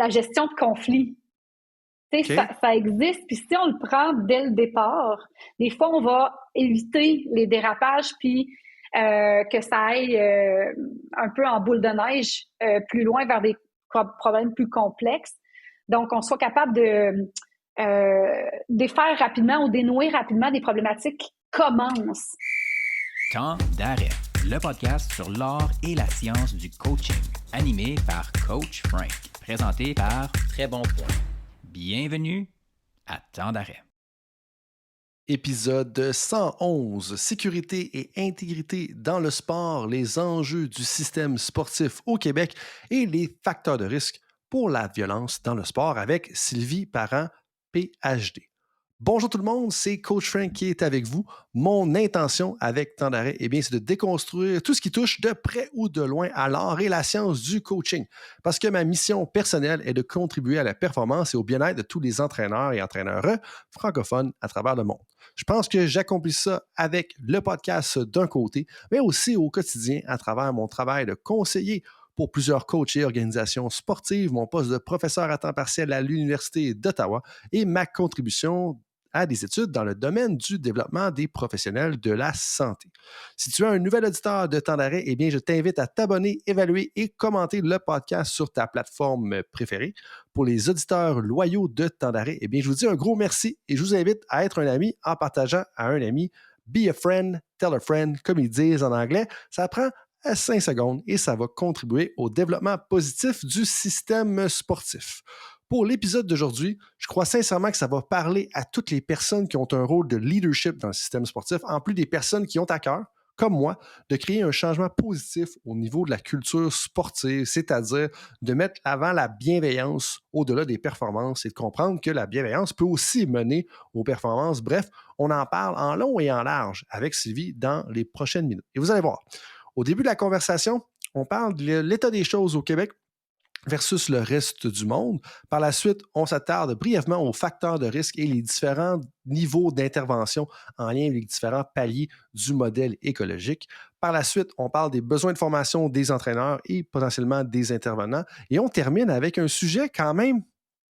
la gestion de conflits. Tu sais, ça existe, puis si on le prend dès le départ, des fois, on va éviter les dérapages, puis que ça aille un peu en boule de neige plus loin vers des problèmes plus complexes. Donc, on soit capable de défaire rapidement ou dénouer rapidement des problématiques qui commencent. Temps d'arrêt, le podcast sur l'art et la science du coaching, animé par Coach Frank, présenté par Très Bon Point. Bienvenue à Temps d'arrêt. Épisode 111, sécurité et intégrité dans le sport, les enjeux du système sportif au Québec et les facteurs de risque pour la violence dans le sport avec Sylvie Parent, PhD. Bonjour tout le monde, c'est Coach Frank qui est avec vous. Mon intention avec Temps d'arrêt, c'est de déconstruire tout ce qui touche de près ou de loin à l'art et la science du coaching. Parce que ma mission personnelle est de contribuer à la performance et au bien-être de tous les entraîneurs et entraîneurs francophones à travers le monde. Je pense que j'accomplis ça avec le podcast d'un côté, mais aussi au quotidien à travers mon travail de conseiller pour plusieurs coachs et organisations sportives, mon poste de professeur à temps partiel à l'Université d'Ottawa et ma contribution à des études dans le domaine du développement des professionnels de la santé. Si tu es un nouvel auditeur de Temps d'arrêt, je t'invite à t'abonner, évaluer et commenter le podcast sur ta plateforme préférée. Pour les auditeurs loyaux de Temps d'arrêt, je vous dis un gros merci et je vous invite à être un ami en partageant à un ami. Be a friend, tell a friend, comme ils disent en anglais. Ça prend 5 secondes et ça va contribuer au développement positif du système sportif. Pour l'épisode d'aujourd'hui, je crois sincèrement que ça va parler à toutes les personnes qui ont un rôle de leadership dans le système sportif, en plus des personnes qui ont à cœur, comme moi, de créer un changement positif au niveau de la culture sportive, c'est-à-dire de mettre avant la bienveillance au-delà des performances et de comprendre que la bienveillance peut aussi mener aux performances. Bref, on en parle en long et en large avec Sylvie dans les prochaines minutes. Et vous allez voir, au début de la conversation, on parle de l'état des choses au Québec versus le reste du monde. Par la suite, on s'attarde brièvement aux facteurs de risque et les différents niveaux d'intervention en lien avec les différents paliers du modèle écologique. Par la suite, on parle des besoins de formation des entraîneurs et potentiellement des intervenants. Et on termine avec un sujet quand même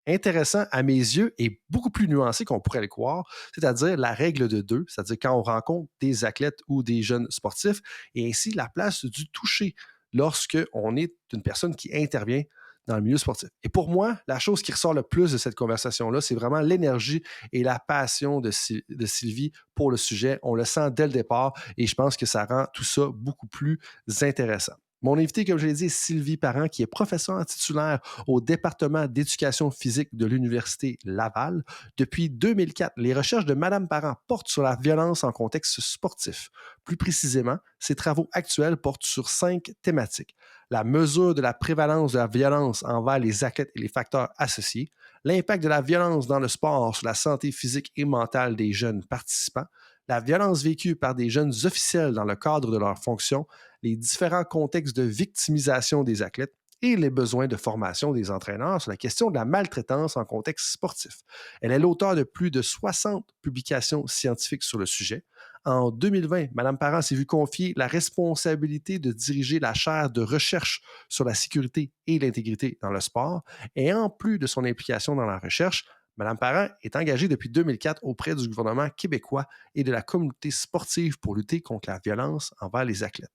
intéressant à mes yeux et beaucoup plus nuancé qu'on pourrait le croire, c'est-à-dire la règle de 2, c'est-à-dire quand on rencontre des athlètes ou des jeunes sportifs, et ainsi la place du toucher lorsqu'on est une personne qui intervient dans le milieu sportif. Et pour moi, la chose qui ressort le plus de cette conversation-là, c'est vraiment l'énergie et la passion de Sylvie pour le sujet. On le sent dès le départ et je pense que ça rend tout ça beaucoup plus intéressant. Mon invité, comme je l'ai dit, est Sylvie Parent, qui est professeure titulaire au département d'éducation physique de l'Université Laval. Depuis 2004, les recherches de Mme Parent portent sur la violence en contexte sportif. Plus précisément, ses travaux actuels portent sur 5 thématiques. La mesure de la prévalence de la violence envers les athlètes et les facteurs associés, l'impact de la violence dans le sport sur la santé physique et mentale des jeunes participants, la violence vécue par des jeunes officiels dans le cadre de leurs fonctions, les différents contextes de victimisation des athlètes et les besoins de formation des entraîneurs sur la question de la maltraitance en contexte sportif. Elle est l'auteure de plus de 60 publications scientifiques sur le sujet. En 2020, Mme Parent s'est vue confier la responsabilité de diriger la chaire de recherche sur la sécurité et l'intégrité dans le sport. Et en plus de son implication dans la recherche, Mme Parent est engagée depuis 2004 auprès du gouvernement québécois et de la communauté sportive pour lutter contre la violence envers les athlètes.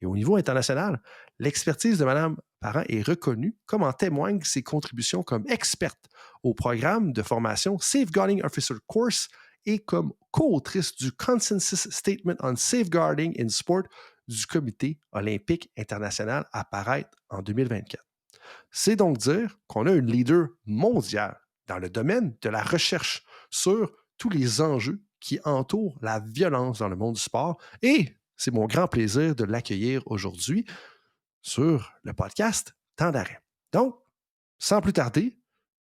Et au niveau international, l'expertise de Mme Parent est reconnue, comme en témoignent ses contributions comme experte au programme de formation Safeguarding Officer Course et comme co-autrice du Consensus Statement on Safeguarding in Sport du Comité olympique international à paraître en 2024. C'est donc dire qu'on a une leader mondiale dans le domaine de la recherche sur tous les enjeux qui entourent la violence dans le monde du sport. Et c'est mon grand plaisir de l'accueillir aujourd'hui sur le podcast Temps d'arrêt. Donc, sans plus tarder,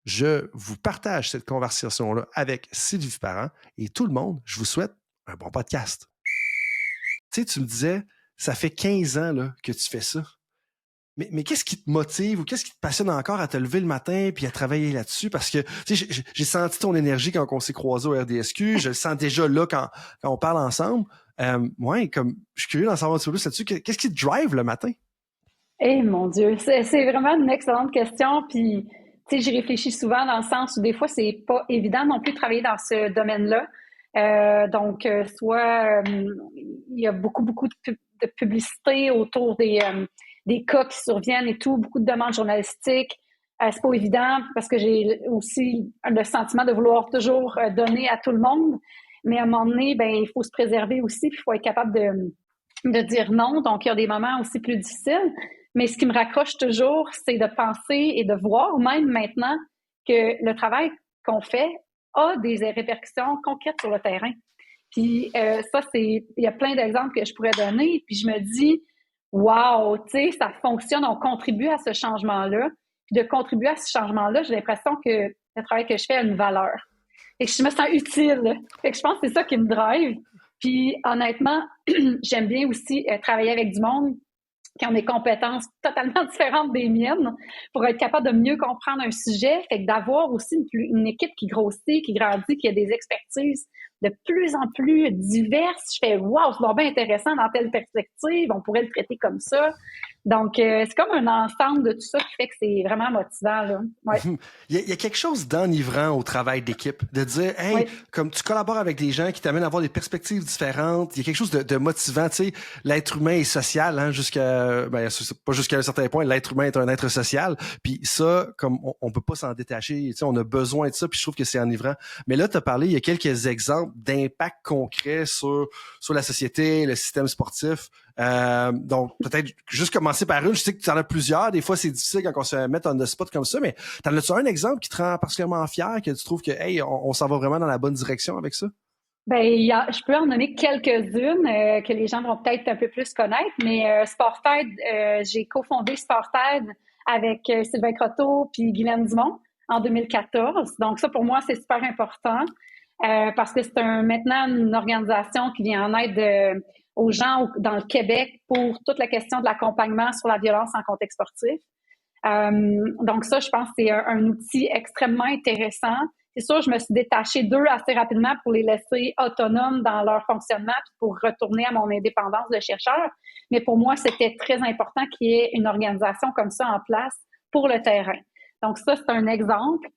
je vous partage cette conversation-là avec Sylvie Parent et tout le monde, je vous souhaite un bon podcast. Tu sais, tu me disais, ça fait 15 ans là, que tu fais ça. Mais qu'est-ce qui te motive ou qu'est-ce qui te passionne encore à te lever le matin puis à travailler là-dessus? Parce que j'ai senti ton énergie quand on s'est croisés au RDSQ. Je le sens déjà là quand on parle ensemble. Comme je suis curieux d'en savoir un petit peu plus là-dessus. Qu'est-ce qui te drive le matin? Eh mon Dieu, c'est vraiment une excellente question. Puis, tu sais, j'y réfléchis souvent dans le sens où des fois, c'est pas évident non plus de travailler dans ce domaine-là. Donc, soit il y a beaucoup de publicité autour des cas qui surviennent et tout, beaucoup de demandes journalistiques. C'est pas évident parce que j'ai aussi le sentiment de vouloir toujours donner à tout le monde. Mais à un moment donné, ben, il faut se préserver aussi, puis il faut être capable de dire non. Donc, il y a des moments aussi plus difficiles. Mais ce qui me raccroche toujours, c'est de penser et de voir, même maintenant, que le travail qu'on fait a des répercussions concrètes sur le terrain. Puis ça, il y a plein d'exemples que je pourrais donner. Puis je me dis, wow, tu sais, ça fonctionne, on contribue à ce changement-là. Puis de contribuer à ce changement-là, j'ai l'impression que le travail que je fais a une valeur. Et que je me sens utile. Fait que je pense que c'est ça qui me drive. Puis honnêtement, j'aime bien aussi travailler avec du monde qui ont des compétences totalement différentes des miennes pour être capable de mieux comprendre un sujet. Fait que d'avoir aussi une équipe qui grossit, qui grandit, qui a des expertises de plus en plus diverses. Je fais « wow, c'est bien intéressant dans telle perspective, on pourrait le traiter comme ça ». Donc, c'est comme un ensemble de tout ça qui fait que c'est vraiment motivant, là. Ouais. Il y a quelque chose d'enivrant au travail d'équipe, de dire, hey, oui, comme tu collabores avec des gens qui t'amènent à avoir des perspectives différentes, il y a quelque chose de motivant, tu sais, l'être humain est social, hein, pas jusqu'à un certain point, l'être humain est un être social, puis ça, comme on peut pas s'en détacher, tu sais, on a besoin de ça, puis je trouve que c'est enivrant. Mais là, tu as parlé, il y a quelques exemples d'impact concret sur la société, le système sportif. Donc, peut-être juste commencer par une. Je sais que tu en as plusieurs. Des fois, c'est difficile quand on se met on the spot comme ça, mais t'en as-tu un exemple qui te rend particulièrement fier, que tu trouves que, hey, on s'en va vraiment dans la bonne direction avec ça? Ben, je peux en donner quelques-unes que les gens vont peut-être un peu plus connaître, mais SportAid, j'ai cofondé SportAid avec Sylvain Croteau puis Guylaine Dumont en 2014. Donc, ça, pour moi, c'est super important parce que c'est maintenant une organisation qui vient en aide aux gens dans le Québec pour toute la question de l'accompagnement sur la violence en contexte sportif. Donc ça, je pense que c'est un outil extrêmement intéressant. C'est sûr, je me suis détachée d'eux assez rapidement pour les laisser autonomes dans leur fonctionnement puis pour retourner à mon indépendance de chercheur. Mais pour moi, c'était très important qu'il y ait une organisation comme ça en place pour le terrain. Donc ça, c'est un exemple.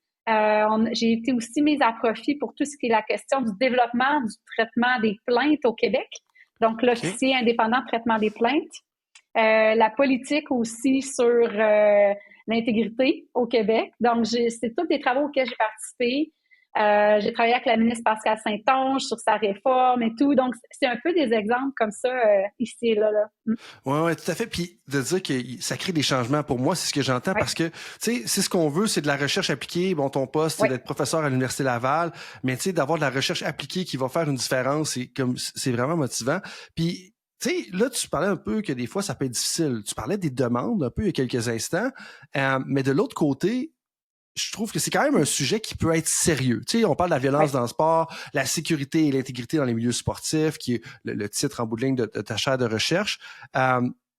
J'ai été aussi mise à profit pour tout ce qui est la question du développement du traitement des plaintes au Québec. Donc, l'officier indépendant de traitement des plaintes. La politique aussi sur l'intégrité au Québec. Donc, c'est tous des travaux auxquels j'ai participé. J'ai travaillé avec la ministre Pascale Saint-Onge sur sa réforme et tout. Donc, c'est un peu des exemples comme ça ici et là. Oui, tout à fait. Puis de dire que ça crée des changements, pour moi, c'est ce que j'entends parce que, tu sais, c'est ce qu'on veut, c'est de la recherche appliquée. Bon, ton poste, c'est d'être professeur à l'Université Laval, mais tu sais, d'avoir de la recherche appliquée qui va faire une différence, c'est vraiment motivant. Puis, tu sais, là, tu parlais un peu que des fois, ça peut être difficile. Tu parlais des demandes un peu il y a quelques instants, mais de l'autre côté, je trouve que c'est quand même un sujet qui peut être sérieux. Tu sais, on parle de la violence dans le sport, la sécurité et l'intégrité dans les milieux sportifs, qui est le titre en bout de ligne de ta chaire de recherche.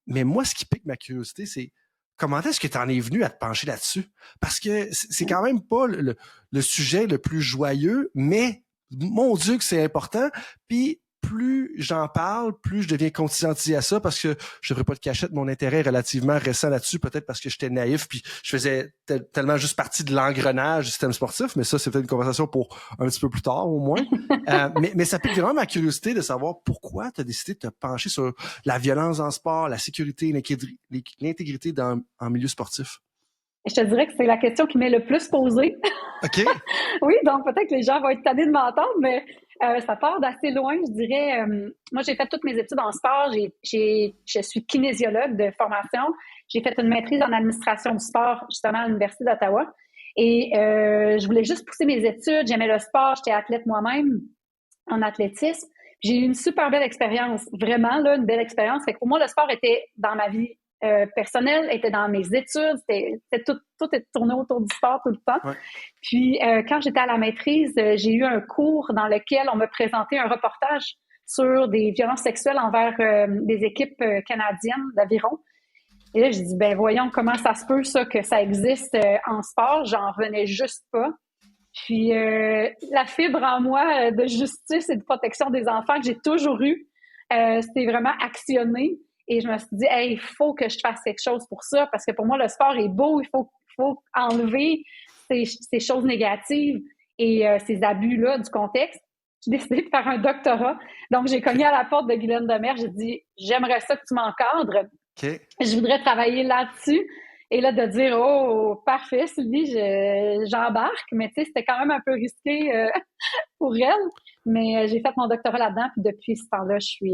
Mais moi, ce qui pique ma curiosité, c'est comment est-ce que tu en es venu à te pencher là-dessus? Parce que c'est quand même pas le sujet le plus joyeux, mais mon Dieu que c'est important. Puis plus j'en parle, plus je deviens conscientisé à ça parce que je devrais pas te cacher mon intérêt relativement récent là-dessus, peut-être parce que j'étais naïf puis je faisais tellement juste partie de l'engrenage du système sportif, mais ça, c'est peut-être une conversation pour un petit peu plus tard au moins. Mais ça pique vraiment ma curiosité de savoir pourquoi tu as décidé de te pencher sur la violence en sport, la sécurité, l'intégrité en milieu sportif. Je te dirais que c'est la question qui m'est le plus posée. OK. Oui, donc peut-être que les gens vont être tannés de m'entendre, mais ça part d'assez loin, je dirais. Moi, j'ai fait toutes mes études en sport. Je suis kinésiologue de formation. J'ai fait une maîtrise en administration du sport, justement, à l'Université d'Ottawa. Et je voulais juste pousser mes études. J'aimais le sport. J'étais athlète moi-même en athlétisme. J'ai eu une super belle expérience. Vraiment, là, une belle expérience. Fait que pour moi, le sport était dans ma vie personnelle, était dans mes études. Tout est tourné autour du sport tout le temps. Ouais. Puis, quand j'étais à la maîtrise, j'ai eu un cours dans lequel on me présentait un reportage sur des violences sexuelles envers des équipes canadiennes d'aviron. Et là, j'ai dit, ben voyons comment ça se peut, ça, que ça existe en sport. J'en revenais juste pas. Puis, la fibre en moi de justice et de protection des enfants que j'ai toujours eue, c'était vraiment actionné. Et je me suis dit, hey, il faut que je fasse quelque chose pour ça, parce que pour moi, le sport est beau, il faut enlever ces choses négatives et ces abus-là du contexte, j'ai décidé de faire un doctorat. Donc, j'ai cogné à la porte de Guylaine Demers. J'ai dit, j'aimerais ça que tu m'encadres. Okay. Je voudrais travailler là-dessus. Et là, de dire, oh, parfait, Sylvie, j'embarque. Mais tu sais, c'était quand même un peu risqué pour elle. Mais j'ai fait mon doctorat là-dedans. Puis depuis ce temps-là, je suis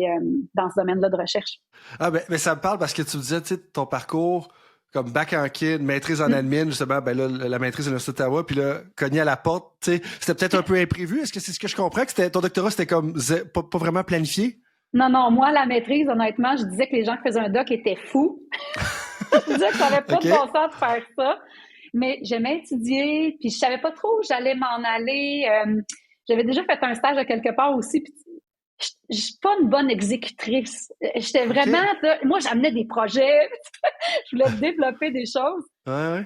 dans ce domaine-là de recherche. Ah, mais ça me parle parce que tu me disais, tu sais, ton parcours comme bac en kid, maîtrise en admin, justement, ben là, la maîtrise de l'Université d'Ottawa, puis là, cogné à la porte, tu sais, c'était peut-être un peu imprévu. Est-ce que c'est ce que je comprends, que ton doctorat, c'était comme pas vraiment planifié? Non, moi, la maîtrise, honnêtement, je disais que les gens qui faisaient un doc étaient fous. Je disais que ça n'avait pas de bon sens de faire ça. Mais j'aimais étudier, puis je savais pas trop où j'allais m'en aller. J'avais déjà fait un stage à quelque part aussi, puis je suis pas une bonne exécutrice. J'étais vraiment... Moi, j'amenais des projets. Je voulais développer des choses. Ouais.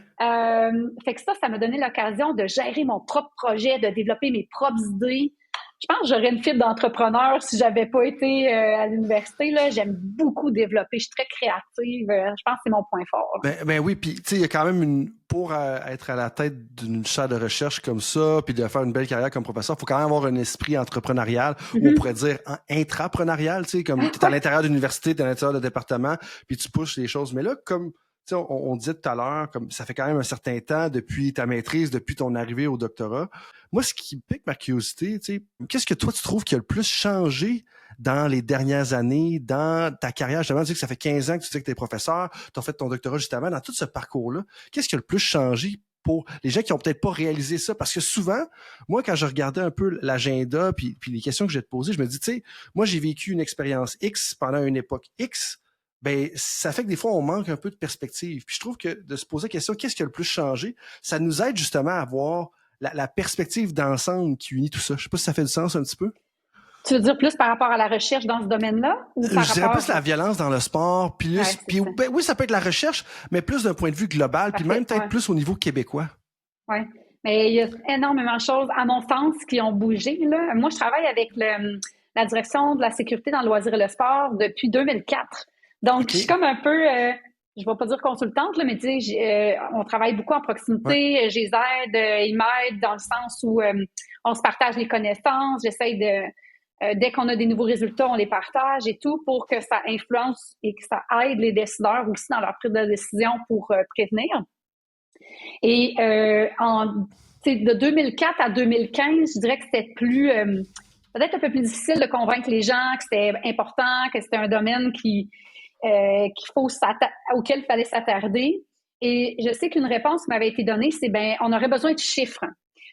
Fait que ça m'a donné l'occasion de gérer mon propre projet, de développer mes propres idées. Je pense que j'aurais une fibre d'entrepreneur si j'avais pas été à l'université. Là, j'aime beaucoup développer. Je suis très créative. Je pense que c'est mon point fort. Ben oui, puis tu sais, il y a quand même pour être à la tête d'une chaire de recherche comme ça, puis de faire une belle carrière comme professeur, il faut quand même avoir un esprit entrepreneurial, ou on pourrait dire intrapreneurial, tu sais, comme tu es à l'intérieur de l'université, tu es à l'intérieur de département, puis tu pushes les choses. Mais là, comme tu sais, on disait tout à l'heure, comme ça fait quand même un certain temps depuis ta maîtrise, depuis ton arrivée au doctorat. Moi, ce qui pique ma curiosité, tu sais, qu'est-ce que toi, tu trouves qui a le plus changé dans les dernières années, dans ta carrière? Justement, tu dis que ça fait 15 ans que tu dis que tu es professeur, tu as fait ton doctorat justement, dans tout ce parcours-là. Qu'est-ce qui a le plus changé pour les gens qui ont peut-être pas réalisé ça? Parce que souvent, moi, quand je regardais un peu l'agenda puis les questions que j'ai te posées, je me dis, tu sais, moi, j'ai vécu une expérience X pendant une époque X. Ben, ça fait que des fois, on manque un peu de perspective. Puis je trouve que de se poser la question, qu'est-ce qui a le plus changé? Ça nous aide justement à avoir la perspective d'ensemble qui unit tout ça. Je sais pas si ça fait du sens un petit peu. Tu veux dire plus par rapport à la recherche dans ce domaine-là? Ou par je dirais plus la violence dans le sport. Puis oui, ça peut être la recherche, mais plus d'un point de vue global, puis même peut-être plus au niveau québécois. Oui, mais il y a énormément de choses, à mon sens, qui ont bougé. Là. Moi, je travaille avec la direction de la sécurité dans le loisir et le sport depuis 2004. Donc, je suis comme un peu, je ne vais pas dire consultante, là, mais tu sais, on travaille beaucoup en proximité. Je les aide, ils m'aident dans le sens où on se partage les connaissances. J'essaie dès qu'on a des nouveaux résultats, on les partage et tout pour que ça influence et que ça aide les décideurs aussi dans leur prise de décision pour prévenir. Et de 2004 à 2015, je dirais que c'était peut-être un peu plus difficile de convaincre les gens que c'était important, que c'était un domaine auquel il fallait s'attarder. Et je sais qu'une réponse qui m'avait été donnée, c'est on aurait besoin de chiffres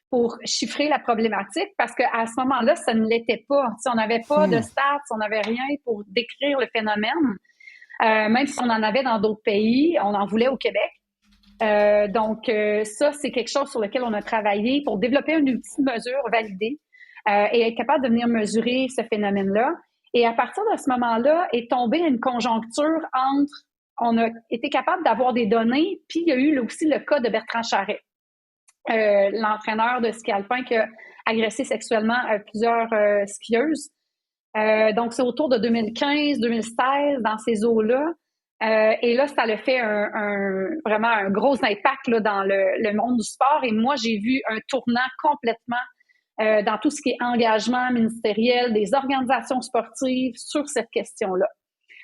pour chiffrer la problématique parce qu'à ce moment-là, ça ne l'était pas. T'sais, on n'avait pas de stats, on n'avait rien pour décrire le phénomène. Même si on en avait dans d'autres pays, on en voulait au Québec. Donc, ça, c'est quelque chose sur lequel on a travaillé pour développer un outil de mesure validé et être capable de venir mesurer ce phénomène-là. Et à partir de ce moment-là, est tombée une conjoncture entre, on a été capable d'avoir des données, puis il y a eu aussi le cas de Bertrand Charret, l'entraîneur de ski alpin qui a agressé sexuellement plusieurs skieuses. Donc, c'est autour de 2015-2016, dans ces eaux-là. Et là, ça a fait vraiment un gros impact là, dans le monde du sport. Et moi, j'ai vu un tournant complètement dans tout ce qui est engagement ministériel des organisations sportives sur cette question-là.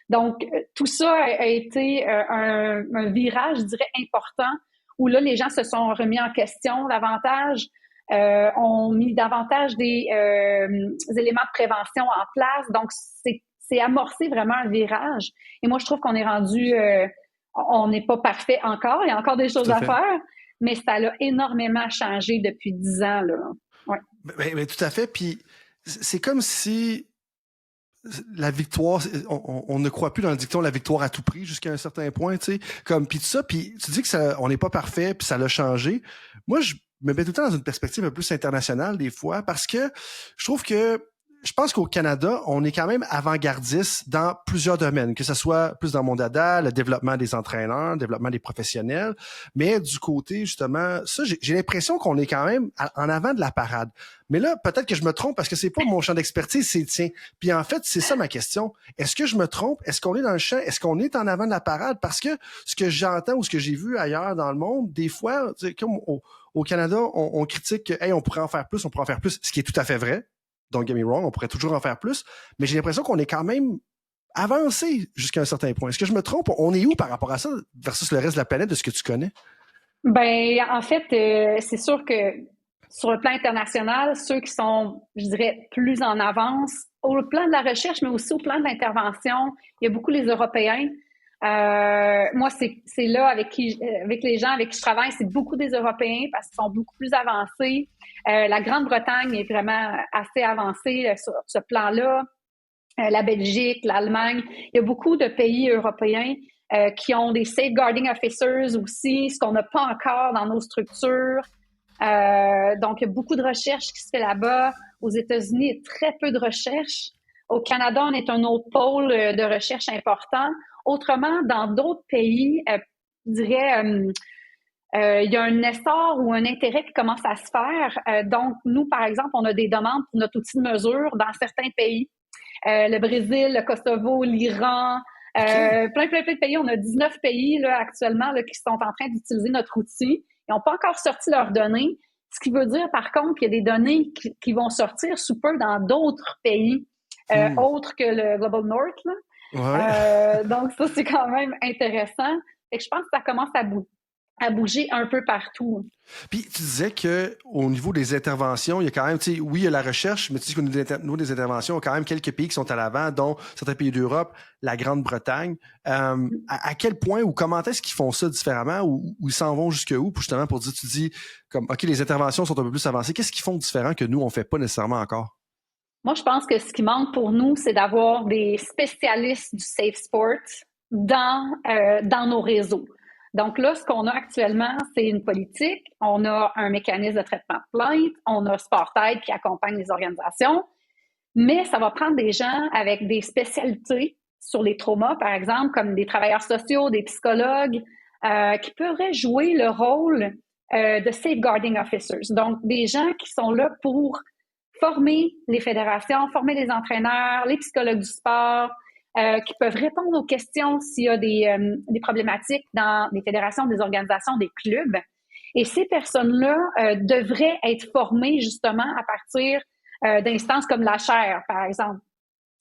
Donc, tout ça a été un virage, je dirais, important, où là, les gens se sont remis en question davantage, ont mis davantage des éléments de prévention en place. Donc, c'est amorcé vraiment un virage. Et moi, je trouve qu'on est rendu... on n'est pas parfait encore. Il y a encore des choses à faire, mais ça a énormément changé depuis 10 ans. Là. Ouais. Mais tout à fait. Puis c'est comme si la victoire, on ne croit plus dans le dicton la victoire à tout prix jusqu'à un certain point, tu sais. Comme puis tout ça, puis tu dis que ça, on n'est pas parfait, puis ça l'a changé. Moi, je me mets tout le temps dans une perspective un peu plus internationale des fois, parce que je trouve que je pense qu'au Canada, on est quand même avant-gardiste dans plusieurs domaines, que ce soit plus dans mon dada, le développement des entraîneurs, le développement des professionnels, mais du côté, justement, ça, j'ai l'impression qu'on est quand même en avant de la parade. Mais là, peut-être que je me trompe parce que c'est pas mon champ d'expertise, c'est le tien. Puis en fait, c'est ça ma question. Est-ce que je me trompe? Est-ce qu'on est dans le champ? Est-ce qu'on est en avant de la parade? Parce que ce que j'entends ou ce que j'ai vu ailleurs dans le monde, des fois, comme au Canada, on critique que, hey, on pourrait en faire plus, ce qui est tout à fait vrai. Don't get me wrong, on pourrait toujours en faire plus, mais j'ai l'impression qu'on est quand même avancé jusqu'à un certain point. Est-ce que je me trompe? On est où par rapport à ça versus le reste de la planète de ce que tu connais? Ben, en fait, c'est sûr que sur le plan international, ceux qui sont, je dirais, plus en avance, au plan de la recherche, mais aussi au plan de l'intervention, il y a beaucoup les Européens. Moi, c'est là avec les gens avec qui je travaille, c'est beaucoup des Européens parce qu'ils sont beaucoup plus avancés. La Grande-Bretagne est vraiment assez avancée sur ce plan-là. La Belgique, l'Allemagne, il y a beaucoup de pays européens qui ont des safeguarding officers aussi, ce qu'on n'a pas encore dans nos structures. Donc, il y a beaucoup de recherche qui se fait là-bas. Aux États-Unis, il y a très peu de recherche. Au Canada, on est un autre pôle de recherche important. Autrement, dans d'autres pays, je dirais, il y a un essor ou un intérêt qui commence à se faire. Donc, nous, par exemple, on a des demandes pour notre outil de mesure dans certains pays. Le Brésil, le Kosovo, l'Iran, plein de pays. On a 19 pays là, actuellement là, qui sont en train d'utiliser notre outil. Ils n'ont pas encore sorti leurs données. Ce qui veut dire, par contre, qu'il y a des données qui vont sortir sous peu dans d'autres pays autres que le Global North. Là. Ouais. Donc, ça, c'est quand même intéressant. Et je pense que ça commence à bouger un peu partout. Puis, tu disais qu'au niveau des interventions, il y a quand même, tu sais, oui, il y a la recherche, mais tu dis qu'au niveau des interventions, il y a quand même quelques pays qui sont à l'avant, dont certains pays d'Europe, la Grande-Bretagne. À quel point ou comment est-ce qu'ils font ça différemment ou ils s'en vont jusqu'où, justement, pour dire, tu dis, comme, OK, les interventions sont un peu plus avancées. Qu'est-ce qu'ils font différent que nous, on ne fait pas nécessairement encore? Moi, je pense que ce qui manque pour nous, c'est d'avoir des spécialistes du safe sport dans nos réseaux. Donc là, ce qu'on a actuellement, c'est une politique. On a un mécanisme de traitement de plainte. On a SportAid qui accompagne les organisations. Mais ça va prendre des gens avec des spécialités sur les traumas, par exemple, comme des travailleurs sociaux, des psychologues, qui pourraient jouer le rôle de safeguarding officers. Donc, des gens qui sont là pour former les fédérations, former les entraîneurs, les psychologues du sport, qui peuvent répondre aux questions s'il y a des problématiques dans des fédérations, des organisations, des clubs. Et ces personnes-là devraient être formées justement à partir d'instances comme la chaire, par exemple.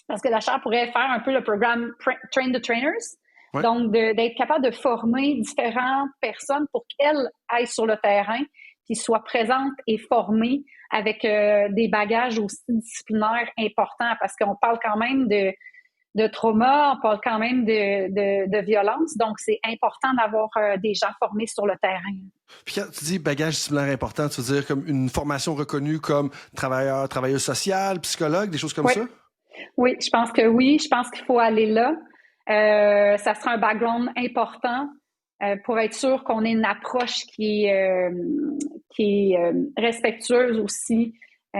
Parce que la chaire pourrait faire un peu le programme Train the Trainers. Ouais. Donc, d'être capable de former différentes personnes pour qu'elles aillent sur le terrain, qu'ils soient présentes et formées avec des bagages aussi disciplinaires importants. Parce qu'on parle quand même de trauma, on parle quand même de violence. Donc, c'est important d'avoir des gens formés sur le terrain. Puis quand tu dis bagage disciplinaire important, tu veux dire comme une formation reconnue comme travailleuse sociale, psychologue, des choses comme ça? Oui, je pense que oui. Je pense qu'il faut aller là. Ça sera un background important pour être sûr qu'on ait une approche qui est respectueuse aussi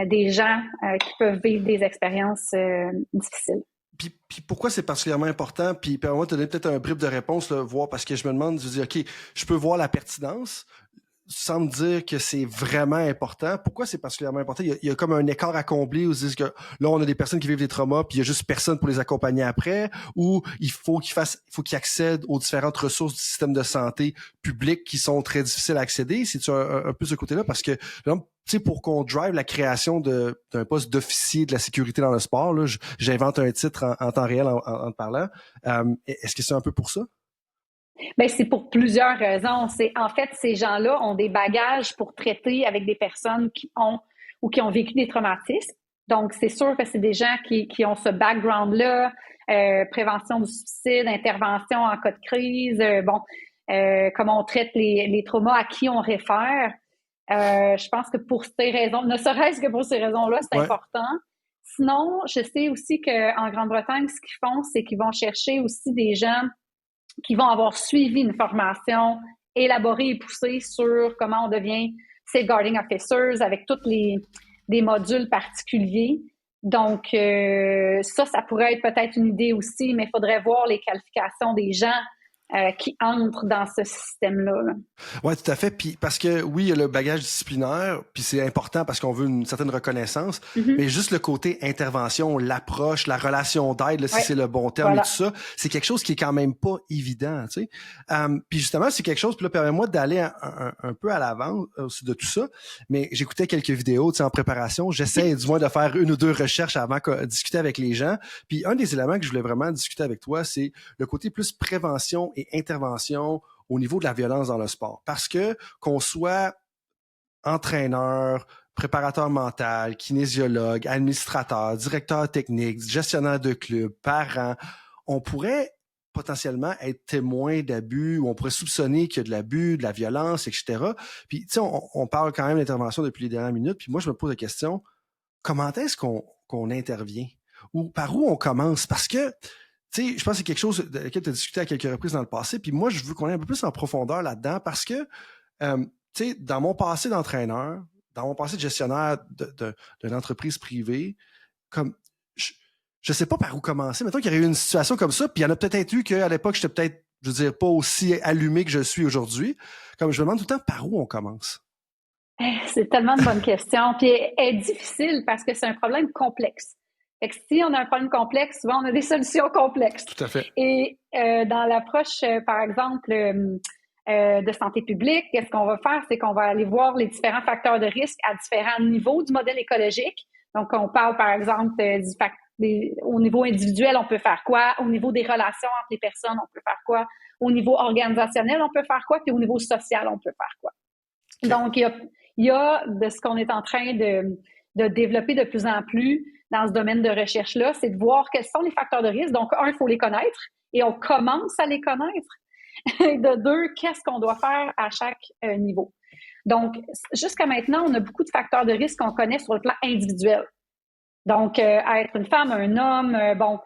des gens qui peuvent vivre des expériences difficiles. Puis pourquoi c'est particulièrement important? Puis permets-moi de te donner peut-être un brief de réponse, là, voir, parce que je me demande, je dis, OK, je peux voir la pertinence sans me dire que c'est vraiment important. Pourquoi c'est particulièrement important? Il y a comme un écart à combler où ils disent que là, on a des personnes qui vivent des traumas, puis il y a juste personne pour les accompagner après, ou il faut qu'ils accèdent aux différentes ressources du système de santé public qui sont très difficiles à accéder. C'est-tu un peu ce côté-là? Parce que, tu sais, pour qu'on drive la création d'un poste d'officier de la sécurité dans le sport, là, j'invente un titre en temps réel en te parlant. Est-ce que c'est un peu pour ça? Bien, c'est pour plusieurs raisons. En fait, ces gens-là ont des bagages pour traiter avec des personnes qui ont vécu des traumatismes. Donc, c'est sûr que c'est des gens qui ont ce background-là, prévention du suicide, intervention en cas de crise, comment on traite les traumas, à qui on réfère. Je pense que pour ces raisons, ne serait-ce que pour ces raisons-là, c'est important. Sinon, je sais aussi qu'en Grande-Bretagne, ce qu'ils font, c'est qu'ils vont chercher aussi des gens qui vont avoir suivi une formation élaborée et poussée sur comment on devient safeguarding officers avec tous des modules particuliers. Donc, ça pourrait être peut-être une idée aussi, mais il faudrait voir les qualifications des gens qui entrent dans ce système-là. Oui, tout à fait. Puis parce que oui, il y a le bagage disciplinaire, puis c'est important parce qu'on veut une certaine reconnaissance, mais juste le côté intervention, l'approche, la relation d'aide, si c'est le bon terme et tout ça, c'est quelque chose qui est quand même pas évident, tu sais. Puis justement, c'est quelque chose, puis là, permets-moi d'aller un peu à l'avant de tout ça, mais j'écoutais quelques vidéos, tu sais, en préparation. J'essaie du moins de faire une ou deux recherches avant de discuter avec les gens. Puis un des éléments que je voulais vraiment discuter avec toi, c'est le côté plus prévention et intervention au niveau de la violence dans le sport. Parce que qu'on soit entraîneur, préparateur mental, kinésiologue, administrateur, directeur technique, gestionnaire de club, parent, on pourrait potentiellement être témoin d'abus ou on pourrait soupçonner qu'il y a de l'abus, de la violence, etc. Puis, tu sais, on parle quand même d'intervention depuis les dernières minutes, puis moi, je me pose la question, comment est-ce qu'on intervient? Ou par où on commence? Parce que tu sais, je pense que c'est quelque chose de laquelle tu as discuté à quelques reprises dans le passé, puis moi, je veux qu'on aille un peu plus en profondeur là-dedans parce que, tu sais, dans mon passé d'entraîneur, dans mon passé de gestionnaire d'une entreprise privée, comme, je sais pas par où commencer. Mettons qu'il y aurait eu une situation comme ça, puis il y en a peut-être eu qu'à l'époque, j'étais peut-être, je veux dire, pas aussi allumé que je suis aujourd'hui. Comme je me demande tout le temps par où on commence. C'est tellement une bonne question, puis elle est difficile parce que c'est un problème complexe. Fait que si on a un problème complexe, souvent on a des solutions complexes. Tout à fait. Et dans l'approche, par exemple, de santé publique, qu'est-ce qu'on va faire? C'est qu'on va aller voir les différents facteurs de risque à différents niveaux du modèle écologique. Donc, on parle, par exemple, au niveau individuel, on peut faire quoi? Au niveau des relations entre les personnes, on peut faire quoi? Au niveau organisationnel, on peut faire quoi? Puis au niveau social, on peut faire quoi? Okay. Donc, il y a de ce qu'on est en train de développer de plus en plus dans ce domaine de recherche-là, c'est de voir quels sont les facteurs de risque. Donc, un, il faut les connaître et on commence à les connaître. Et de deux, qu'est-ce qu'on doit faire à chaque niveau. Donc, jusqu'à maintenant, on a beaucoup de facteurs de risque qu'on connaît sur le plan individuel. Donc, être une femme, un homme, bon.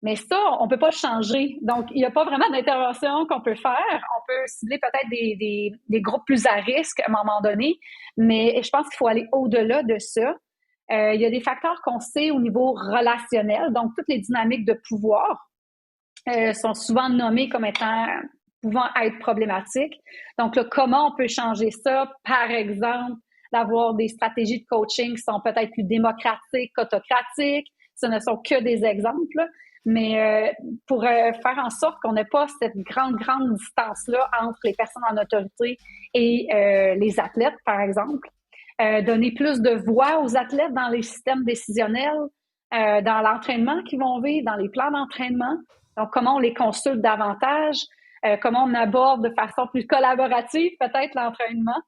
Mais ça, on peut pas changer. Donc, il n'y a pas vraiment d'intervention qu'on peut faire. On peut cibler peut-être des groupes plus à risque à un moment donné, mais je pense qu'il faut aller au-delà de ça. Il y a des facteurs qu'on sait au niveau relationnel. Donc, toutes les dynamiques de pouvoir sont souvent nommées comme pouvant être problématiques. Donc, là, comment on peut changer ça? Par exemple, d'avoir des stratégies de coaching qui sont peut-être plus démocratiques qu'autocratiques. Ce ne sont que des exemples. Mais pour faire en sorte qu'on n'ait pas cette grande distance-là entre les personnes en autorité et les athlètes, par exemple. Donner plus de voix aux athlètes dans les systèmes décisionnels, dans l'entraînement qu'ils vont vivre, dans les plans d'entraînement. Donc, comment on les consulte davantage, comment on aborde de façon plus collaborative peut-être l'entraînement.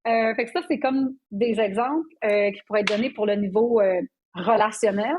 Fait que ça, c'est comme des exemples qui pourraient être donnés pour le niveau relationnel.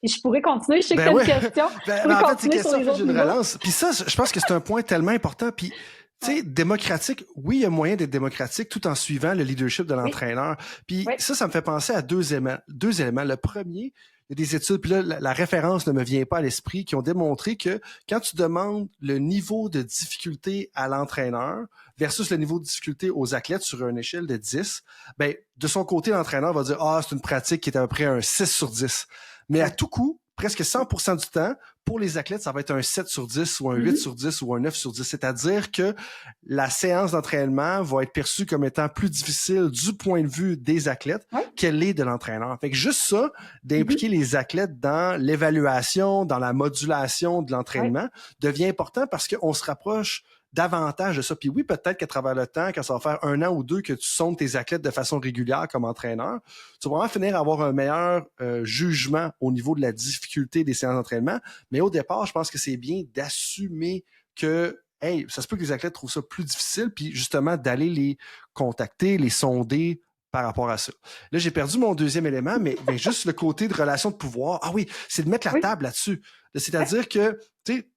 Et je pourrais continuer. Je sais que c'est une question. En fait, c'est question, j'ai une relance. Puis ça, je pense que c'est un point tellement important. Puis, tu sais, démocratique, oui, il y a moyen d'être démocratique tout en suivant le leadership de l'entraîneur. Puis ça me fait penser à deux éléments. Le premier, il y a des études, puis là, la référence ne me vient pas à l'esprit, qui ont démontré que quand tu demandes le niveau de difficulté à l'entraîneur versus le niveau de difficulté aux athlètes sur une échelle de 10, ben, de son côté, l'entraîneur va dire « Ah, c'est une pratique qui est à peu près un 6 sur 10 ». Mais à tout coup, presque 100% du temps, pour les athlètes, ça va être un 7 sur 10 ou un 8 sur 10 ou un 9 sur 10. C'est-à-dire que la séance d'entraînement va être perçue comme étant plus difficile du point de vue des athlètes qu'elle l'est de l'entraîneur. Fait que juste ça, d'impliquer les athlètes dans l'évaluation, dans la modulation de l'entraînement, devient important parce qu'on se rapproche davantage de ça. Puis oui, peut-être qu'à travers le temps, quand ça va faire 1 an ou 2 que tu sondes tes athlètes de façon régulière comme entraîneur, tu vas vraiment finir à avoir un meilleur jugement au niveau de la difficulté des séances d'entraînement. Mais au départ, je pense que c'est bien d'assumer que hey, ça se peut que les athlètes trouvent ça plus difficile, puis justement d'aller les contacter, les sonder par rapport à ça. Là, j'ai perdu mon deuxième élément, mais juste le côté de relation de pouvoir. Ah oui, c'est de mettre la table là-dessus. C'est-à-dire que, tu sais,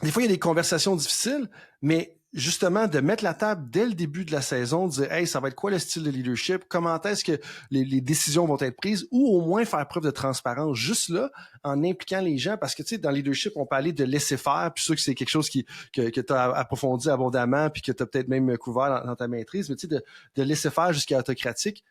des fois, il y a des conversations difficiles, mais justement, de mettre la table dès le début de la saison, de dire « Hey, ça va être quoi le style de leadership? Comment est-ce que les décisions vont être prises? » Ou au moins faire preuve de transparence juste là, en impliquant les gens. Parce que, tu sais, dans le leadership, on peut aller de laisser faire, puis sûr que c'est quelque chose que tu as approfondi abondamment, puis que tu as peut-être même couvert dans ta maîtrise, mais tu sais, de laisser faire jusqu'à autocratique.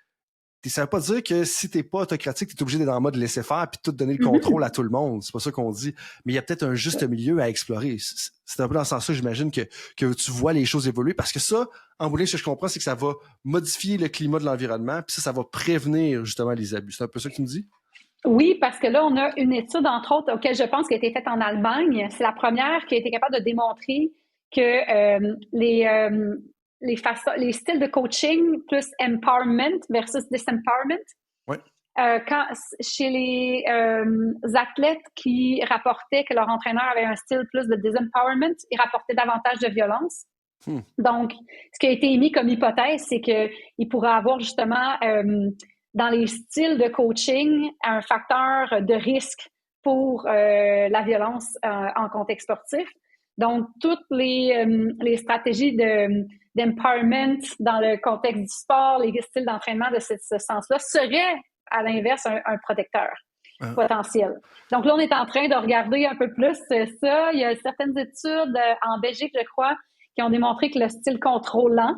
ça veut pas dire que si t'es pas autocratique, t'es obligé d'être en mode laisser faire puis tout donner le contrôle à tout le monde. C'est pas ça qu'on dit. Mais il y a peut-être un juste milieu à explorer. C'est un peu dans ce sens-là, j'imagine, que tu vois les choses évoluer. Parce que ça, en bout de ligne, ce que je comprends, c'est que ça va modifier le climat de l'environnement, puis ça va prévenir justement les abus. C'est un peu ça que tu me dis? Oui, parce que là, on a une étude, entre autres, auquel je pense qui a été faite en Allemagne. C'est la première qui a été capable de démontrer que les styles de coaching plus empowerment versus disempowerment. Ouais. Chez les athlètes qui rapportaient que leur entraîneur avait un style plus de disempowerment, ils rapportaient davantage de violence. Donc, ce qui a été émis comme hypothèse, c'est qu'il pourrait avoir justement dans les styles de coaching un facteur de risque pour la violence en contexte sportif. Donc, toutes les stratégies d'empowerment dans le contexte du sport, les styles d'entraînement de ce sens-là seraient, à l'inverse, un protecteur potentiel. Donc là, on est en train de regarder un peu plus ça. Il y a certaines études en Belgique, je crois, qui ont démontré que le style contrôlant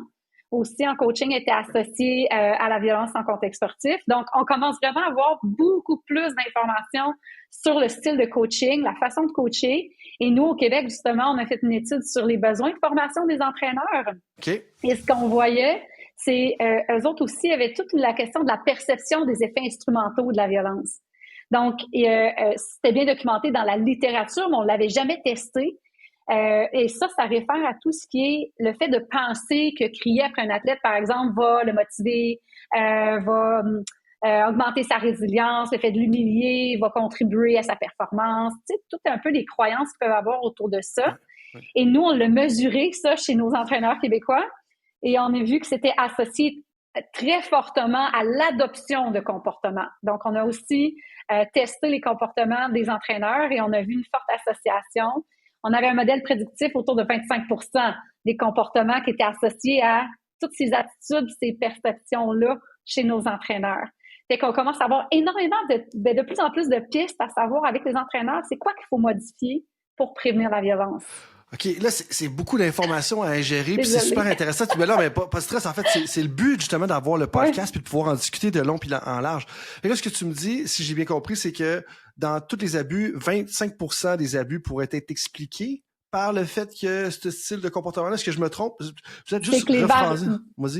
aussi en coaching était associé à la violence en contexte sportif. Donc, on commence vraiment à avoir beaucoup plus d'informations sur le style de coaching, la façon de coacher. Et nous, au Québec, justement, on a fait une étude sur les besoins de formation des entraîneurs. Okay. Et ce qu'on voyait, c'est eux autres aussi avaient toute la question de la perception des effets instrumentaux de la violence. Donc, c'était bien documenté dans la littérature, mais on l'avait jamais testé. Et ça réfère à tout ce qui est le fait de penser que crier après un athlète, par exemple, va le motiver, va augmenter sa résilience, le fait de l'humilier, va contribuer à sa performance. Tu sais, tout un peu les croyances qu'ils peuvent avoir autour de ça. Ouais. Et nous, on l'a mesuré, ça, chez nos entraîneurs québécois, et on a vu que c'était associé très fortement à l'adoption de comportements. Donc, on a aussi testé les comportements des entraîneurs et on a vu une forte association. On avait un modèle prédictif autour de 25% des comportements qui étaient associés à toutes ces attitudes, ces perceptions-là chez nos entraîneurs. Fait qu'on commence à avoir énormément de plus en plus de pistes à savoir avec les entraîneurs, c'est quoi qu'il faut modifier pour prévenir la violence. OK, là, c'est beaucoup d'informations à ingérer, puis c'est super intéressant. Mais là, mais pas de stress, en fait, c'est le but, justement, d'avoir le podcast, puis de pouvoir en discuter de long puis en large. Et là, ce que tu me dis, si j'ai bien compris, c'est que dans tous les abus, 25% des abus pourraient être expliqués par le fait que ce style de comportement-là, est-ce que je me trompe? Vous êtes juste rephrasé.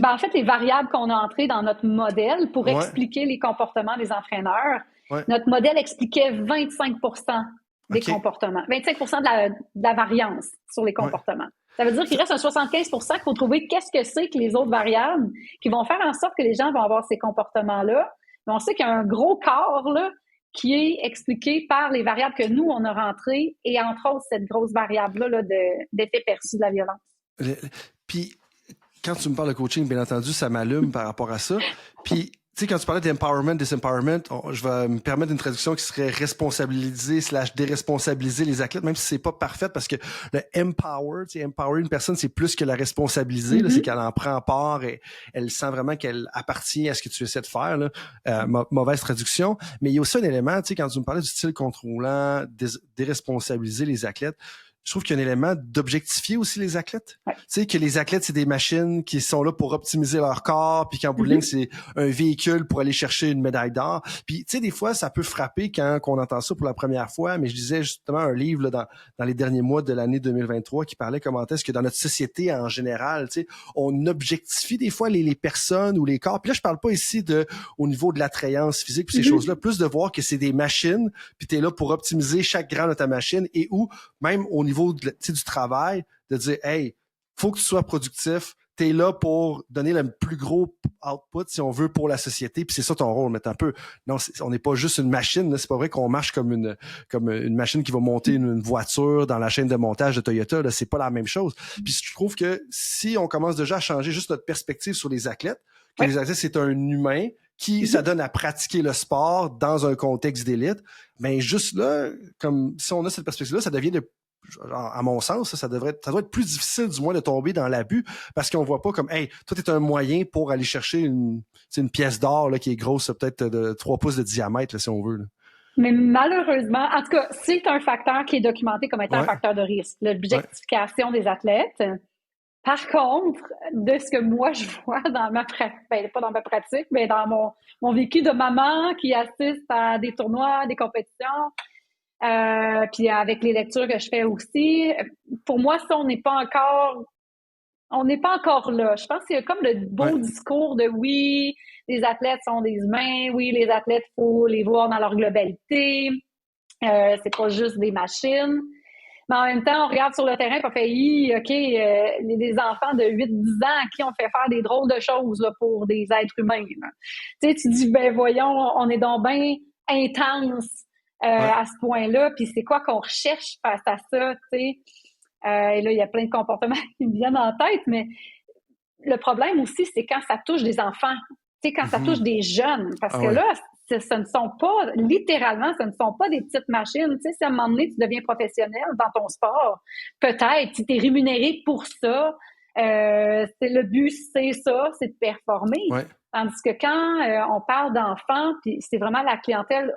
En fait, les variables qu'on a entrées dans notre modèle pour expliquer les comportements des entraîneurs, notre modèle expliquait 25% des comportements. 25% de la variance sur les comportements. Ça veut dire qu'il reste un 75% qu'il faut trouver qu'est-ce que c'est que les autres variables qui vont faire en sorte que les gens vont avoir ces comportements-là. Mais on sait qu'il y a un gros corps là, qui est expliqué par les variables que nous, on a rentrées et entre autres, cette grosse variable-là d'effet perçu de la violence. Puis, quand tu me parles de coaching, bien entendu, ça m'allume par rapport à ça. Puis, tu sais, quand tu parlais d'empowerment, disempowerment, je vais me permettre une traduction qui serait responsabiliser / déresponsabiliser les athlètes, même si c'est pas parfait, parce que le empower, tu sais, empower une personne, c'est plus que la responsabiliser, là, c'est qu'elle en prend part et elle sent vraiment qu'elle appartient à ce que tu essaies de faire, là. Mauvaise traduction. Mais il y a aussi un élément, tu sais, quand tu me parlais du style contrôlant, déresponsabiliser les athlètes, je trouve qu'il y a un élément d'objectifier aussi les athlètes. Tu sais, que les athlètes, c'est des machines qui sont là pour optimiser leur corps, puis qu'en bout de ligne, c'est un véhicule pour aller chercher une médaille d'or. Puis, tu sais, des fois, ça peut frapper quand on entend ça pour la première fois, mais je disais justement un livre là, dans les derniers mois de l'année 2023 qui parlait comment est-ce que dans notre société en général, tu sais, on objectifie des fois les personnes ou les corps. Puis là, je parle pas ici au niveau de l'attrayance physique puis ces choses-là, plus de voir que c'est des machines, puis t'es là pour optimiser chaque grain de ta machine et où, même au niveau du travail, de dire, hey, faut que tu sois productif, t'es là pour donner le plus gros output, si on veut, pour la société, puis c'est ça ton rôle, mais un peu, non, on n'est pas juste une machine, là, c'est pas vrai qu'on marche comme une machine qui va monter une voiture dans la chaîne de montage de Toyota, là, c'est pas la même chose. Puis je trouve que si on commence déjà à changer juste notre perspective sur les athlètes, que les athlètes, c'est un humain qui s'adonne à pratiquer le sport dans un contexte d'élite, mais juste là, comme si on a cette perspective-là, ça devient à mon sens, ça doit être plus difficile du moins de tomber dans l'abus parce qu'on voit pas comme, hey, toi t'es un moyen pour aller chercher une pièce d'or là, qui est grosse, peut-être de 3 pouces de diamètre, là, si on veut. Là. Mais malheureusement, en tout cas, c'est un facteur qui est documenté comme étant un facteur de risque. L'objectification des athlètes Par contre, de ce que moi je vois dans ma pratique, pas dans ma pratique, mais dans mon vécu de maman qui assiste à des tournois, des compétitions, puis avec les lectures que je fais aussi, pour moi, ça, on n'est pas encore là. Je pense qu'il y a comme le beau discours de oui, les athlètes sont des humains, oui, les athlètes, faut les voir dans leur globalité, c'est pas juste des machines. Mais en même temps, on regarde sur le terrain et on fait OK, des enfants de 8-10 ans à qui on fait faire des drôles de choses là, pour des êtres humains. Tu sais, tu dis, ben voyons, on est donc bien intense à ce point-là, puis c'est quoi qu'on recherche face à ça, tu sais? Et là, il y a plein de comportements qui me viennent en tête, mais le problème aussi, c'est quand ça touche des enfants, tu sais, quand ça touche des jeunes, parce que là, ce ne sont pas, littéralement, ce ne sont pas des petites machines. Tu sais, si à un moment donné, tu deviens professionnel dans ton sport, peut-être, tu es rémunéré pour ça. Le but, c'est ça, c'est de performer. Ouais. Tandis que quand on parle d'enfants, puis c'est vraiment la clientèle